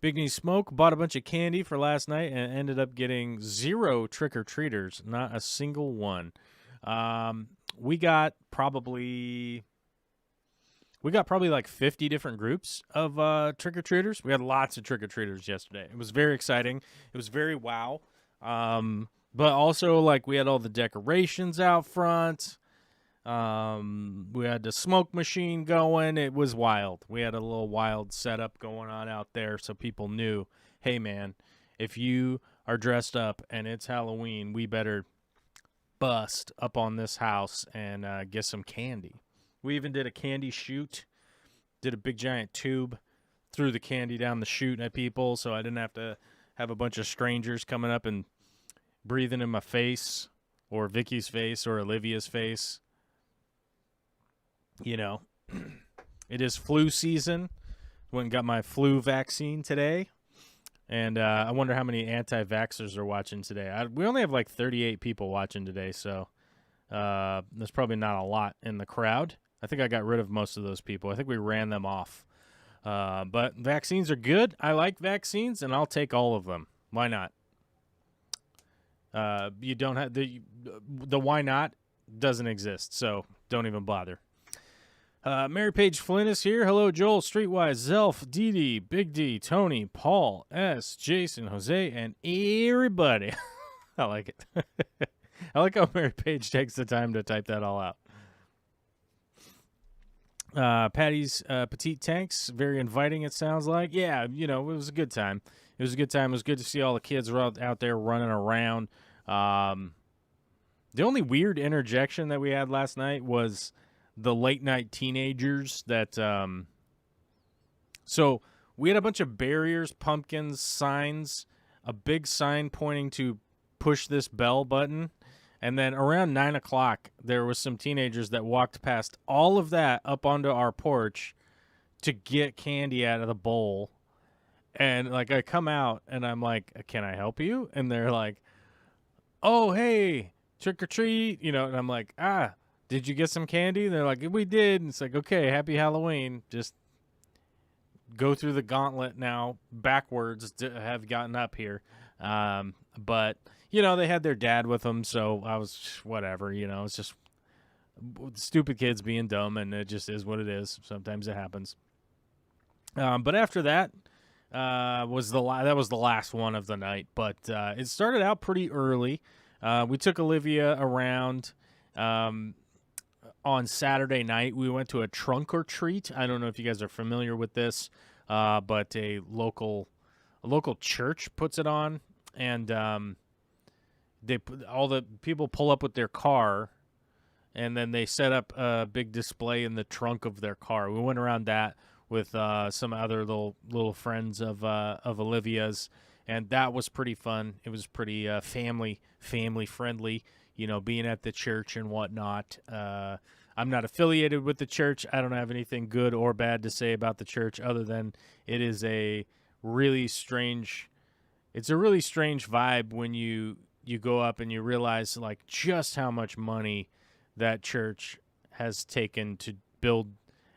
Big Knee Smoke bought a bunch of candy for last night and ended up getting 0 trick-or-treaters, not a single one. We got probably like 50 different groups of trick-or-treaters. We had lots of trick-or-treaters yesterday. It was very exciting. It was very wow. But also, like, we had all the decorations out front. We had the smoke machine going. It was wild. We had a little wild setup going on out there, so people knew, hey, man, if you are dressed up and it's Halloween, we better bust up on this house and get some candy. We even did a candy shoot, did a big giant tube, threw the candy down the chute at people, so I didn't have to have a bunch of strangers coming up and breathing in my face or Vicky's face or Olivia's face. You know, It is flu season. Went and got my flu vaccine today. And I wonder how many anti-vaxxers are watching today. We only have like 38 people watching today, so there's probably not a lot in the crowd. I think I got rid of most of those people. I think we ran them off. But vaccines are good. I like vaccines, and I'll take all of them. Why not? You don't have the why not doesn't exist, so don't even bother. Mary Page Flynn is here. Hello, Joel, Streetwise, Zelf, Dee, Big D, Tony, Paul, S, Jason, Jose, and everybody. I like it. I like how Mary Page takes the time to type that all out. Patty's Petite Tanks, very inviting, it sounds like. Yeah, it was a good time. It was a good time. It was good to see all the kids out there running around. The only weird interjection that we had last night was the late-night teenagers that so we had a bunch of barriers, pumpkins, signs, a big sign pointing to push this bell button, and then around 9 o'clock, there was some teenagers that walked past all of that up onto our porch to get candy out of the bowl. And, like, I come out, and I'm like, can I help you? And they're like, oh, hey, trick or treat, and I'm like, did you get some candy? And they're like, we did. And it's like, okay, happy Halloween. Just go through the gauntlet now backwards to have gotten up here. But, they had their dad with them, so I was whatever, it's just stupid kids being dumb, and it just is what it is. Sometimes it happens. But after that, that was the last one of the night. But it started out pretty early. We took Olivia around. On Saturday night, we went to a trunk or treat. I don't know if you guys are familiar with this, but a local church puts it on, and all the people pull up with their car, and then they set up a big display in the trunk of their car. We went around that with some other little friends of Olivia's, and that was pretty fun. It was pretty family friendly. Being at the church and whatnot. I'm not affiliated with the church. I don't have anything good or bad to say about the church other than it is a really strange vibe when you go up and you realize like just how much money that church has taken to build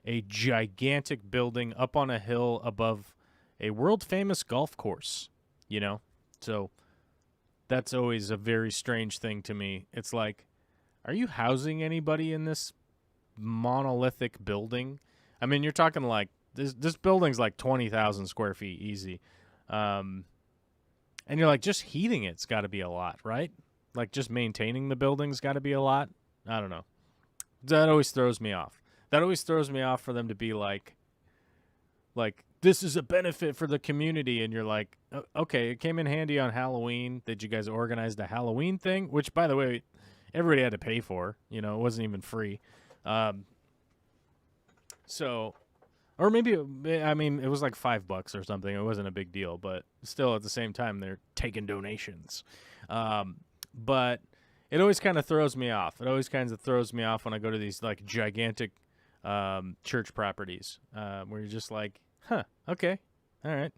a gigantic building up on a hill above a world-famous golf course, So that's always a very strange thing to me. It's like, are you housing anybody in this monolithic building? I mean, you're talking like this building's like 20,000 square feet easy. And you're like, just heating it's got to be a lot, right? Like just maintaining the building's got to be a lot. I don't know. That always throws me off. That always throws me off for them to be like this is a benefit for the community, and you're like, okay, it came in handy on Halloween that you guys organized a Halloween thing, which, by the way, everybody had to pay for. It wasn't even free. So, or maybe, it was like $5 or something. It wasn't a big deal, but still at the same time, they're taking donations. But it always kind of throws me off. It always kind of throws me off when I go to these like gigantic church properties where you're just like, huh, okay, all right.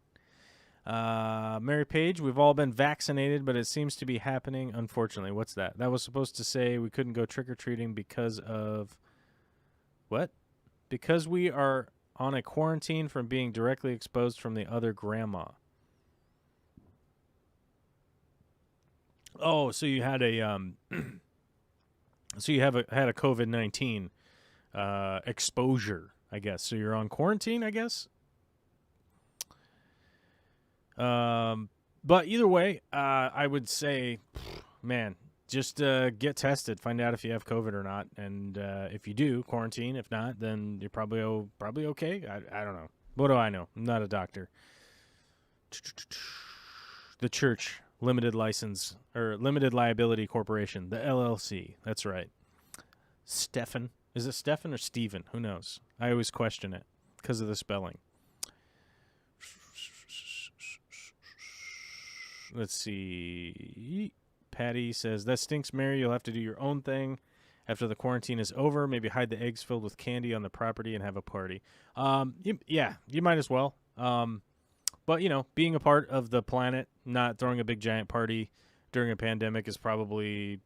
Mary Page, we've all been vaccinated, but it seems to be happening, unfortunately. What's that? That was supposed to say we couldn't go trick-or-treating because of... What? Because we are on a quarantine from being directly exposed from the other grandma. Oh, so you had a... so you had a COVID-19 exposure, I guess. So you're on quarantine, I guess? But either way, I would say, man, just get tested, find out if you have COVID or not, and if you do, quarantine. If not, then you're probably okay. I don't know. What do I know? I'm not a doctor. The church limited license or limited liability corporation, the LLC. That's right. Stefan. Is it Stefan or Steven? Who knows? I always question it because of the spelling. Let's see. Patty says, that stinks, Mary. You'll have to do your own thing After the quarantine is over, maybe hide the eggs filled with candy on the property and have a party. You might as well. But, you know, being a part of the planet, not throwing a big giant party during a pandemic is probably,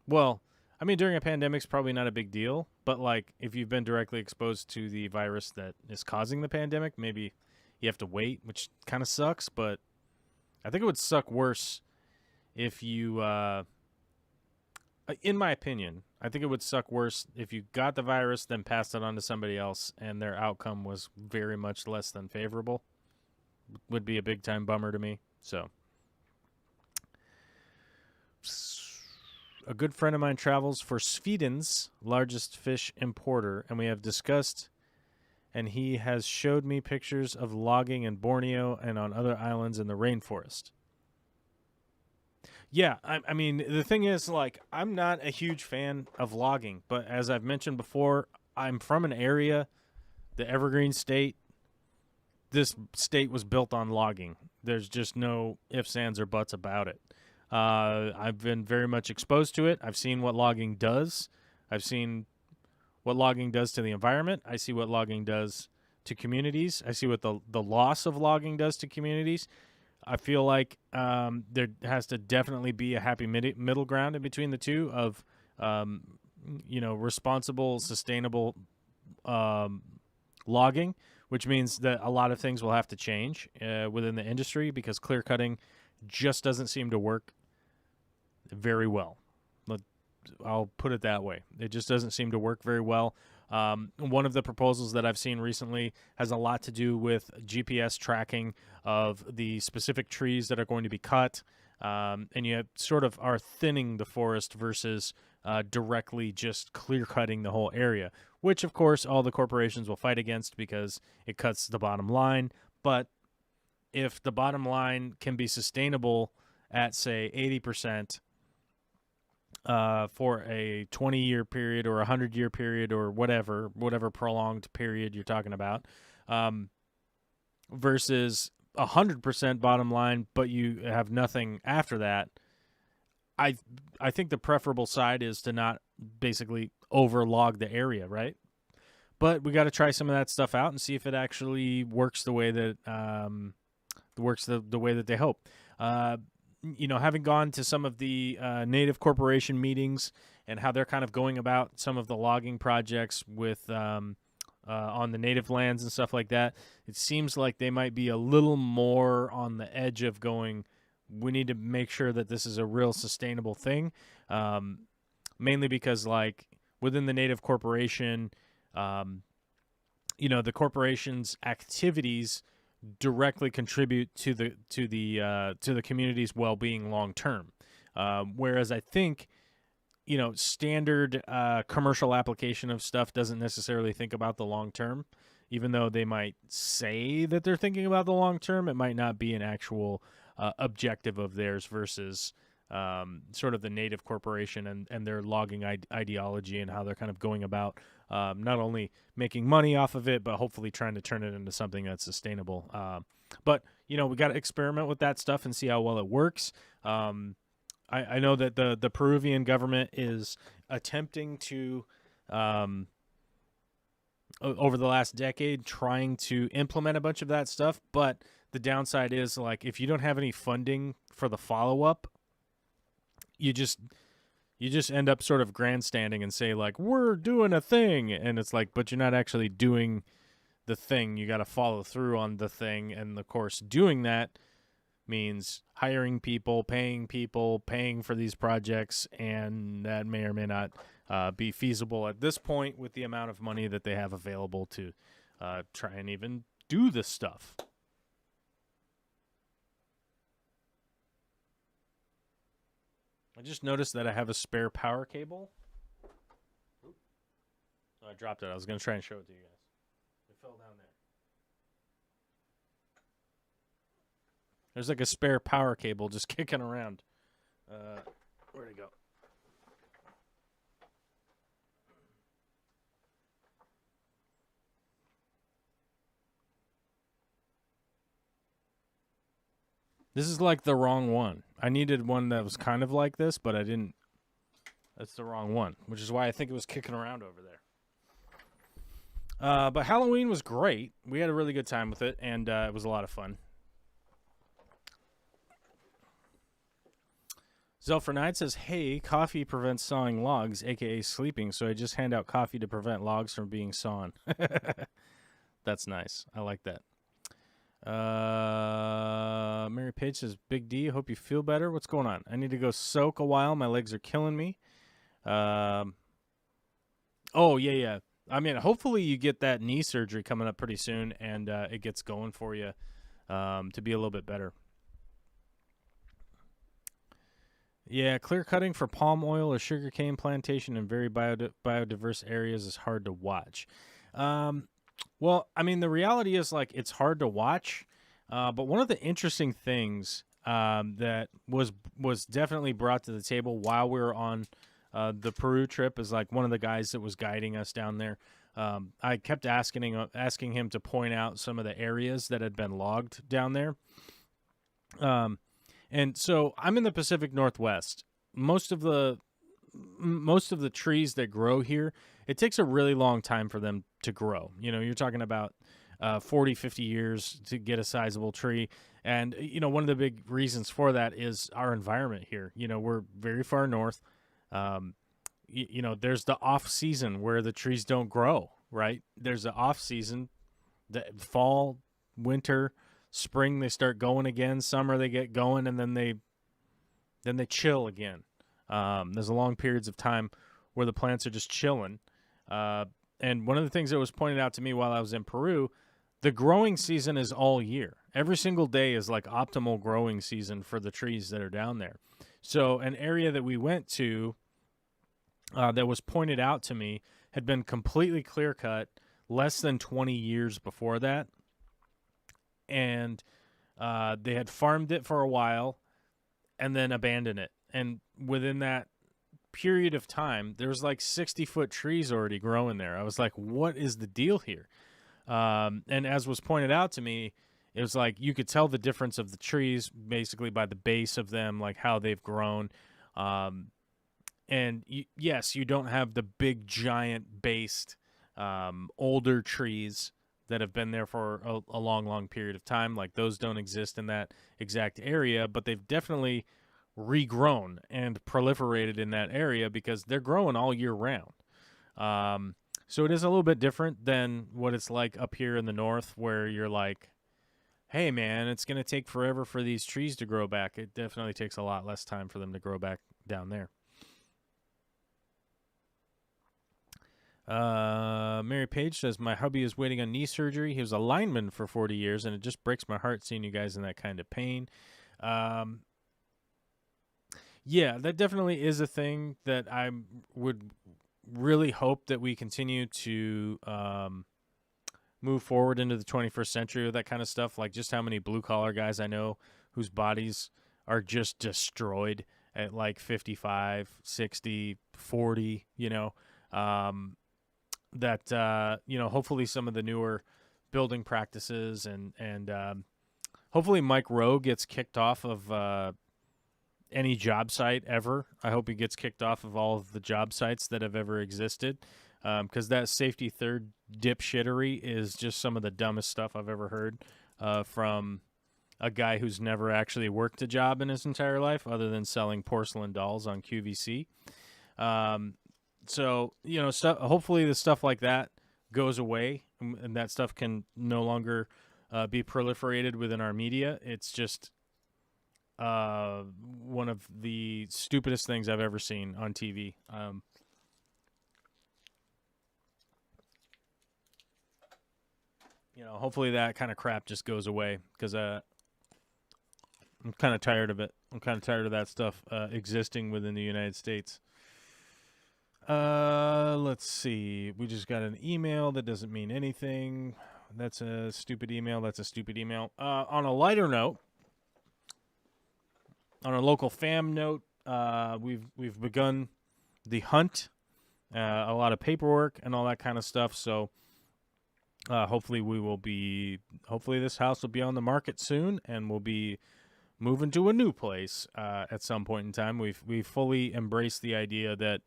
well, I mean, during a pandemic is probably not a big deal. But, like, if you've been directly exposed to the virus that is causing the pandemic, maybe you have to wait, which kind of sucks. But I think it would suck worse if you, in my opinion, I think it would suck worse if you got the virus, then passed it on to somebody else, and their outcome was very much less than favorable. Would be a big time bummer to me. So, a good friend of mine travels for Sweden's largest fish importer, and we have discussed, and he has showed me pictures of logging in Borneo and on other islands in the rainforest. Yeah, I mean, the thing is, like, I'm not a huge fan of logging, but as I've mentioned before, I'm from an area, the Evergreen State. This state was built on logging. There's just no ifs, ands, or buts about it. I've been very much exposed to it. I've seen what logging does. I've seen what logging does to the environment. I see what logging does to communities. I see what the loss of logging does to communities. I feel like there has to definitely be a happy middle ground in between the two of, responsible, sustainable logging, which means that a lot of things will have to change within the industry because clear cutting just doesn't seem to work very well. I'll put it that way. It just doesn't seem to work very well. One of the proposals that I've seen recently has a lot to do with GPS tracking of the specific trees that are going to be cut, and you sort of are thinning the forest versus directly just clear cutting the whole area, which of course all the corporations will fight against because it cuts the bottom line. But if the bottom line can be sustainable at, say, 80%, for a 20-year period or a 100-year period or whatever prolonged period you're talking about, versus 100% bottom line, but you have nothing after that, I think the preferable side is to not basically overlog the area, right? But we got to try some of that stuff out and see if it actually works the way that the way that they hope. Having gone to some of the native corporation meetings and how they're kind of going about some of the logging projects with on the native lands and stuff like that, it seems like they might be a little more on the edge of going, we need to make sure that this is a real sustainable thing, mainly because, like, within the native corporation, the corporation's activities directly contribute to the community's well-being long term, whereas I think standard commercial application of stuff doesn't necessarily think about the long term. Even though they might say that they're thinking about the long term, it might not be an actual objective of theirs versus sort of the native corporation and their logging ideology and how they're kind of going about not only making money off of it, but hopefully trying to turn it into something that's sustainable. But we got to experiment with that stuff and see how well it works. I know that the Peruvian government is attempting to, over the last decade, trying to implement a bunch of that stuff. But the downside is, like, if you don't have any funding for the follow-up, you just end up sort of grandstanding and say, like, we're doing a thing. And it's like, but you're not actually doing the thing. You got to follow through on the thing. And of course, doing that means hiring people, paying for these projects. And that may or may not be feasible at this point with the amount of money that they have available to try and even do this stuff. I just noticed that I have a spare power cable. Oh, I dropped it. I was going to try and show it to you guys. It fell down there. There's like a spare power cable just kicking around. Where'd it go? This is like the wrong one. I needed one that was kind of like this, but I didn't That's the wrong one, which is why I think it was kicking around over there. But Halloween was great. We had a really good time with it, and it was a lot of fun. Zelfer Knight says, hey, coffee prevents sawing logs, a.k.a. sleeping, so I just hand out coffee to prevent logs from being sawn. That's nice. I like that. Mary Page says, Big D, hope you feel better. What's going on? I need to go soak a while. My legs are killing me. Oh, yeah. I mean, hopefully you get that knee surgery coming up pretty soon, and it gets going for you to be a little bit better. Yeah, clear cutting for palm oil or sugarcane plantation in very biodiverse areas is hard to watch. Well, I mean, the reality is, like, it's hard to watch, but one of the interesting things that was definitely brought to the table while we were on the Peru trip is, like, one of the guys that was guiding us down there. I kept asking him to point out some of the areas that had been logged down there. And so I'm in the Pacific Northwest. Most of the trees that grow here, it takes a really long time for them to grow. You know, you're talking about 40, 50 years to get a sizable tree. And, you know, one of the big reasons for that is our environment here. You know, we're very far north. You know, there's the off season where the trees don't grow, right? There's the off season, the fall, winter, spring, they start going again. Summer, they get going, and then they chill again. There's long periods of time where the plants are just chilling. And one of the things that was pointed out to me while I was in Peru, the growing season is all year. Every single day is like optimal growing season for the trees that are down there. So an area that we went to that was pointed out to me had been completely clear cut less than 20 years before that. And they had farmed it for a while and then abandoned it. And within that period of time, there was like 60-foot trees already growing there. I was like, what is the deal here? And as was pointed out to me, it was like you could tell the difference of the trees basically by the base of them, like how they've grown. And yes, you don't have the big giant based older trees that have been there for a long, long period of time. Like those don't exist in that exact area, but they've definitely regrown and proliferated in that area because they're growing all year round. So it is a little bit different than what it's like up here in the north where you're like, hey man, it's going to take forever for these trees to grow back. It definitely takes a lot less time for them to grow back down there. Mary Page says, my hubby is waiting on knee surgery. He was a lineman for 40 years, and it just breaks my heart seeing you guys in that kind of pain. Yeah, that definitely is a thing that I would really hope that we continue to move forward into the 21st century with that kind of stuff. Like just how many blue-collar guys I know whose bodies are just destroyed at like 55, 60, 40, you know. That you know, hopefully some of the newer building practices and hopefully Mike Rowe gets kicked off of any job site ever. I hope he gets kicked off of all of the job sites that have ever existed, because that safety third dipshittery is just some of the dumbest stuff I've ever heard from a guy who's never actually worked a job in his entire life other than selling porcelain dolls on QVC. So, you know, hopefully the stuff like that goes away and that stuff can no longer be proliferated within our media. It's just one of the stupidest things I've ever seen on TV. You know, hopefully that kind of crap just goes away because I'm kind of tired of it. I'm kind of tired of that stuff existing within the United States. Let's see. We just got an email that doesn't mean anything. That's a stupid email. That's a stupid email. On a lighter note, on a local fam note, we've begun the hunt, a lot of paperwork and all that kind of stuff. So hopefully this house will be on the market soon, and we'll be moving to a new place at some point in time. We've fully embraced the idea that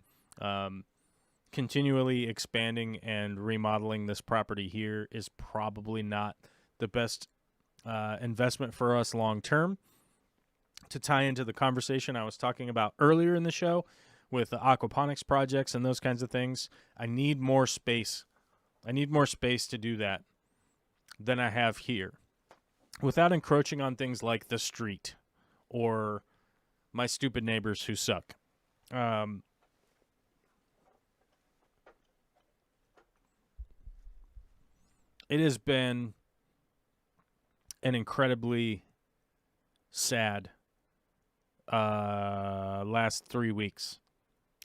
continually expanding and remodeling this property here is probably not the best investment for us long term. To tie into the conversation I was talking about earlier in the show with the aquaponics projects and those kinds of things, I need more space. I need more space to do that than I have here, without encroaching on things like the street or my stupid neighbors who suck. It has been an incredibly sad last 3 weeks.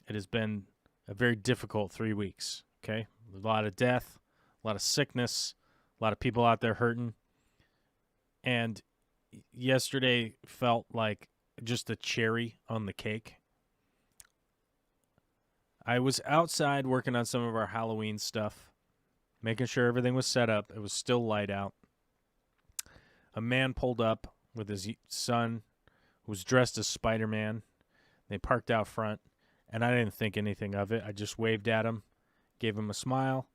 It has been a very difficult 3 weeks, okay? A lot of death, a lot of sickness, a lot of people out there hurting. And yesterday felt like just a cherry on the cake. I was outside working on some of our Halloween stuff, making sure everything was set up. It was still light out. A man pulled up with his son, who was dressed as Spider-Man. They parked out front, and I didn't think anything of it. I just waved at him, gave him a smile,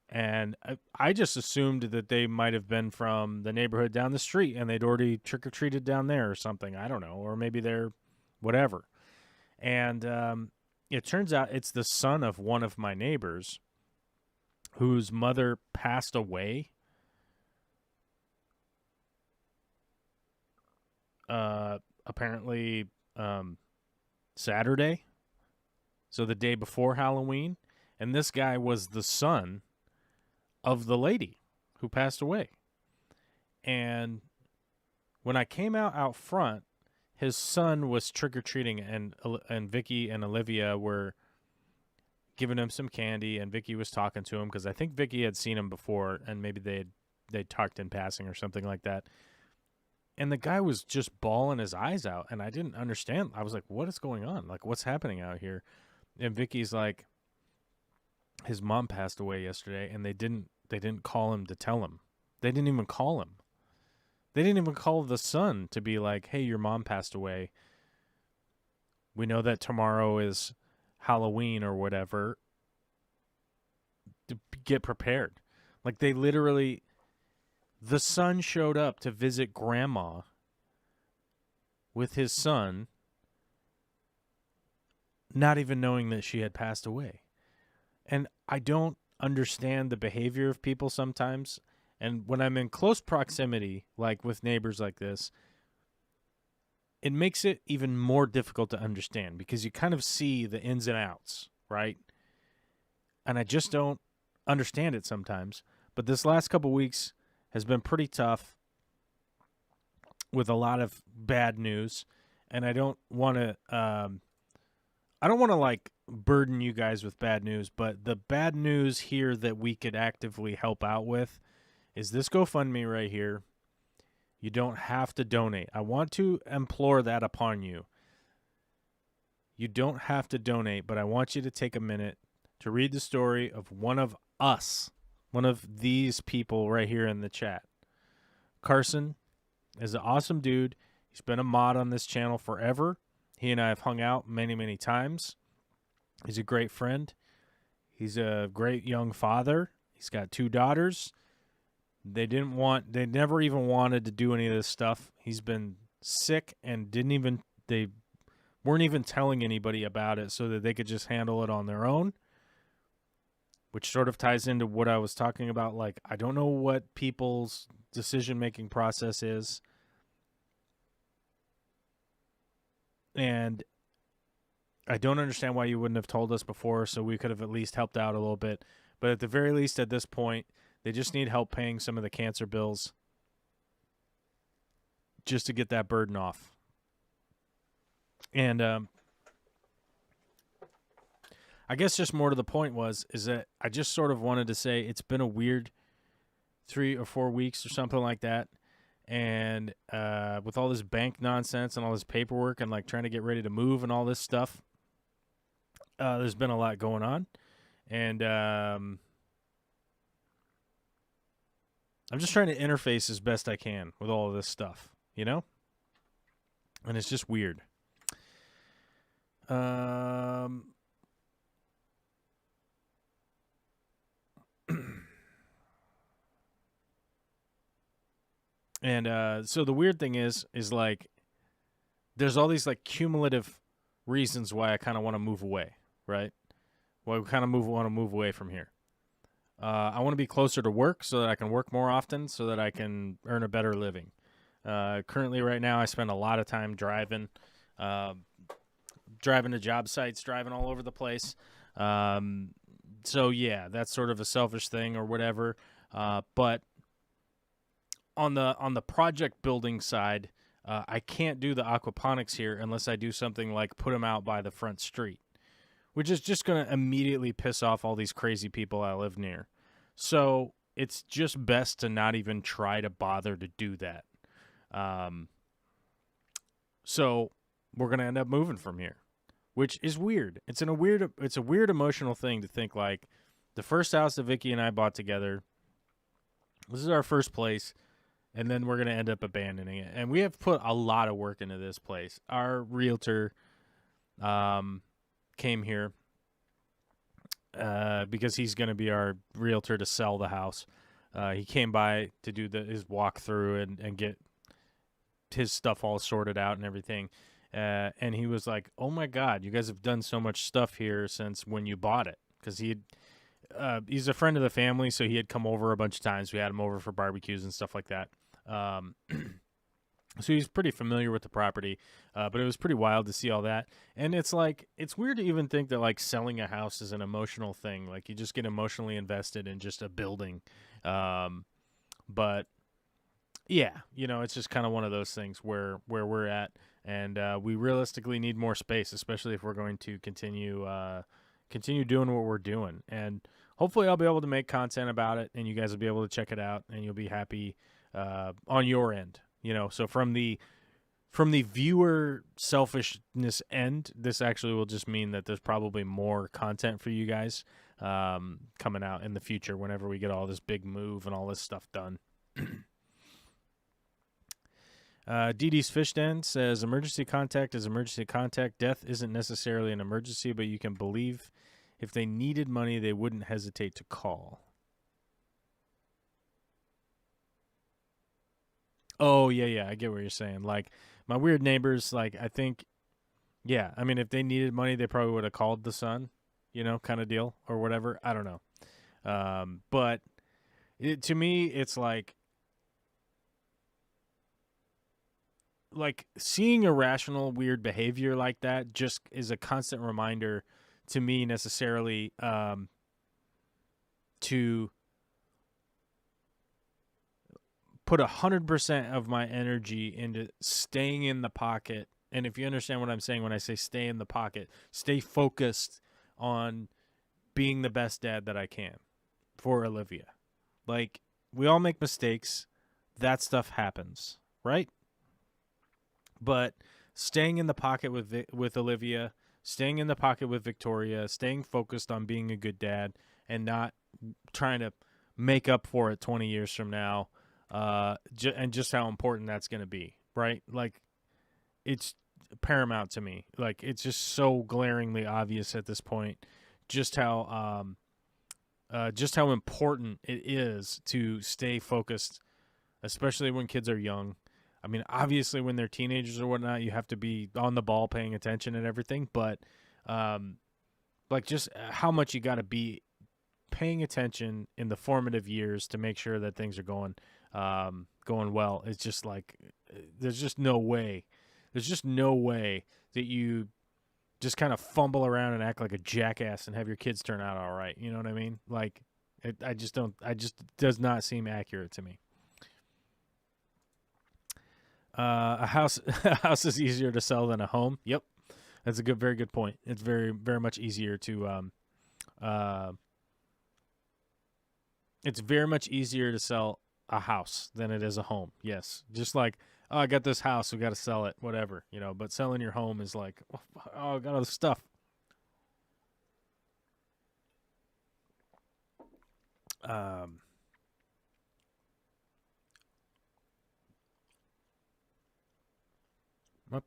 and I just assumed that they might have been from the neighborhood down the street, and they'd already trick-or-treated down there or something. I don't know, or maybe they're whatever. And it turns out it's the son of one of my neighbors whose mother passed away apparently Saturday, so the day before Halloween, and this guy was the son of the lady who passed away. And when I came out front, his son was trick-or-treating, and Vicky and Olivia were giving him some candy, and Vicky was talking to him because I think Vicky had seen him before, and maybe they talked in passing or something like that. And the guy was just bawling his eyes out, and I didn't understand. I was like, what is going on? Like, what's happening out here? And Vicky's like, his mom passed away yesterday, and they didn't call him to tell him. They didn't even call him. They didn't even call the son to be like, hey, your mom passed away. We know that tomorrow is Halloween or whatever. To get prepared. Like, they literally... The son showed up to visit grandma with his son, not even knowing that she had passed away. And I don't understand the behavior of people sometimes. And when I'm in close proximity, like with neighbors like this, it makes it even more difficult to understand because you kind of see the ins and outs, right? And I just don't understand it sometimes. But this last couple weeks has been pretty tough with a lot of bad news, and I don't want to like burden you guys with bad news, but the bad news here that we could actively help out with is this GoFundMe right here. You don't have to donate. I want to implore that upon you. You don't have to donate, but I want you to take a minute to read the story of one of us. One of these people right here in the chat. Carson is an awesome dude. He's been a mod on this channel forever. He and I have hung out many, many times. He's a great friend. He's a great young father. He's got 2 daughters. They never even wanted to do any of this stuff. He's been sick and they weren't even telling anybody about it so that they could just handle it on their own. Which sort of ties into what I was talking about. Like, I don't know what people's decision-making process is. And I don't understand why you wouldn't have told us before, so we could have at least helped out a little bit. But at the very least, at this point, they just need help paying some of the cancer bills just to get that burden off. And I guess just more to the point is that I just sort of wanted to say it's been a weird 3 or 4 weeks or something like that. And with all this bank nonsense and all this paperwork and like trying to get ready to move and all this stuff, there's been a lot going on. And I'm just trying to interface as best I can with all of this stuff, you know? And it's just weird. Um, and so the weird thing is like there's all these like cumulative reasons why I kind of want to move away, right? Why we kind of want to move away from here. I want to be closer to work so that I can work more often, so that I can earn a better living. Currently, right now, I spend a lot of time driving, driving to job sites, driving all over the place. So yeah, that's sort of a selfish thing or whatever. But on the project building side, I can't do the aquaponics here unless I do something like put them out by the front street, which is just going to immediately piss off all these crazy people I live near. So it's just best to not even try to bother to do that. So we're going to end up moving from here, which is weird. It's a weird emotional thing to think like the first house that Vicky and I bought together, this is our first place, and then we're going to end up abandoning it. And we have put a lot of work into this place. Our realtor came here because he's going to be our realtor to sell the house. He came by to do his walkthrough and get his stuff all sorted out and everything. And he was like, "Oh my God, you guys have done so much stuff here since when you bought it." Because he's a friend of the family, so he had come over a bunch of times. We had him over for barbecues and stuff like that. So he's pretty familiar with the property, but it was pretty wild to see all that. And it's like, it's weird to even think that like selling a house is an emotional thing. Like you just get emotionally invested in just a building. But yeah, it's just kind of one of those things where we're at, and we realistically need more space, especially if we're going to continue doing what we're doing. And hopefully I'll be able to make content about it, and you guys will be able to check it out, and you'll be happy on your end. So from the viewer selfishness end, this actually will just mean that there's probably more content for you guys coming out in the future whenever we get all this big move and all this stuff done. Dee Dee's Fish Den says, emergency contact is emergency contact. Death isn't necessarily an emergency, but you can believe if they needed money, they wouldn't hesitate to call. Oh, yeah, I get what you're saying. Like, my weird neighbors, like, I think, yeah, I mean, if they needed money, they probably would have called the son, kind of deal, or whatever. I don't know. But to me, it's like seeing irrational, weird behavior like that just is a constant reminder to me necessarily to put 100% of my energy into staying in the pocket. And if you understand what I'm saying when I say stay in the pocket, stay focused on being the best dad that I can for Olivia. Like, we all make mistakes. That stuff happens, right? But staying in the pocket with Olivia, staying in the pocket with Victoria, staying focused on being a good dad and not trying to make up for it 20 years from now, and just how important that's going to be, right? Like, it's paramount to me. Like, it's just so glaringly obvious at this point just how important it is to stay focused, especially when kids are young. I mean, obviously when they're teenagers or whatnot, you have to be on the ball, paying attention and everything. But like, just how much you got to be paying attention in the formative years to make sure that things are going well. It's just like, there's just no way that you just kind of fumble around and act like a jackass and have your kids turn out all right. You know what I mean? Like, it does not seem accurate to me. A house is easier to sell than a home. Yep. That's a very good point. It's very, very much easier to it's very much easier to sell a house than it is a home. Yes. Just like, oh, I got this house, we got to sell it, whatever, but selling your home is like, oh, I got all this stuff. All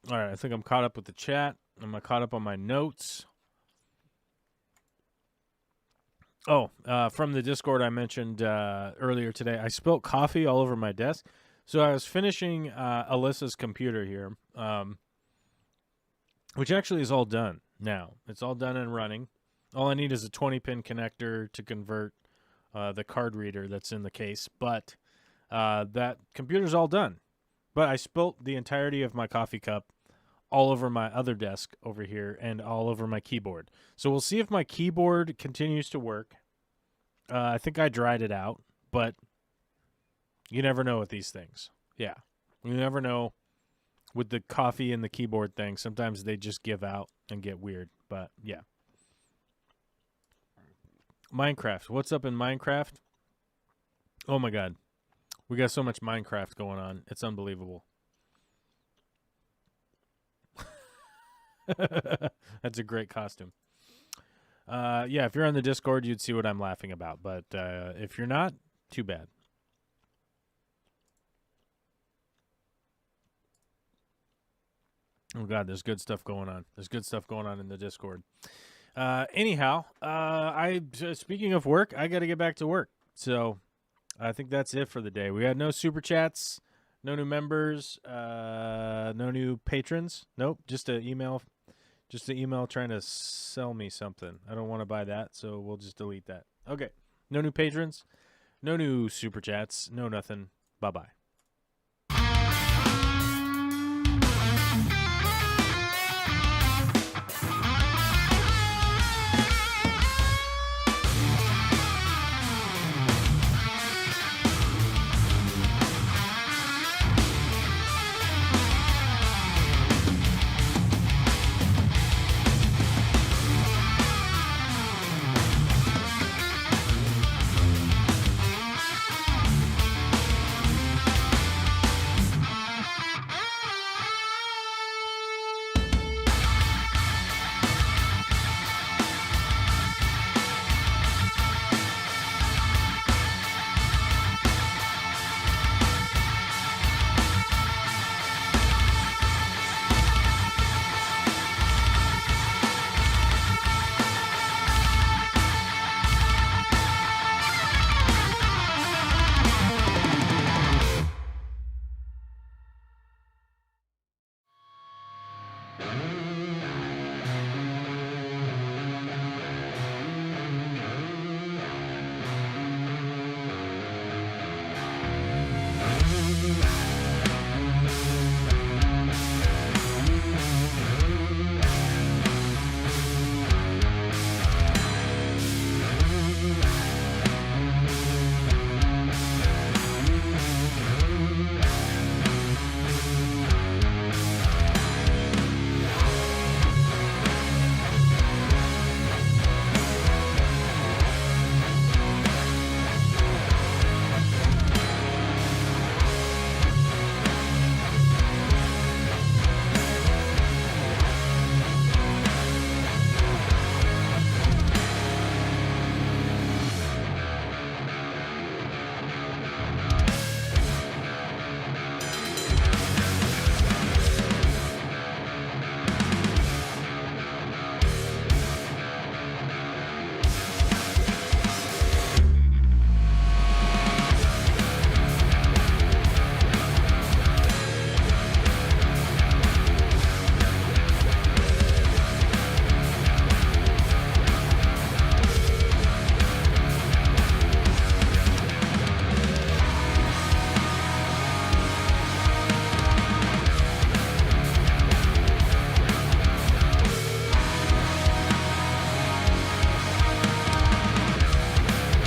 right, I think I'm caught up with the chat. I'm caught up on my notes. Oh, from the Discord I mentioned earlier today, I spilled coffee all over my desk. So I was finishing Alyssa's computer here, which actually is all done now. It's all done and running. All I need is a 20-pin connector to convert the card reader that's in the case. But that computer's all done. But I spilt the entirety of my coffee cup all over my other desk over here and all over my keyboard. So we'll see if my keyboard continues to work. I think I dried it out, but you never know with these things. Yeah, you never know with the coffee and the keyboard thing. Sometimes they just give out and get weird, but yeah. Minecraft. What's up in Minecraft? Oh my God. We got so much Minecraft going on. It's unbelievable. That's a great costume. Yeah, if you're on the Discord, you'd see what I'm laughing about. But if you're not, too bad. Oh, God, there's good stuff going on. There's good stuff going on in the Discord. Anyhow, speaking of work, I got to get back to work. So I think that's it for the day. We had no super chats, no new members, no new patrons. Nope, just an email. Just an email trying to sell me something. I don't want to buy that, so we'll just delete that. Okay. No new patrons, no new super chats, no nothing. Bye-bye.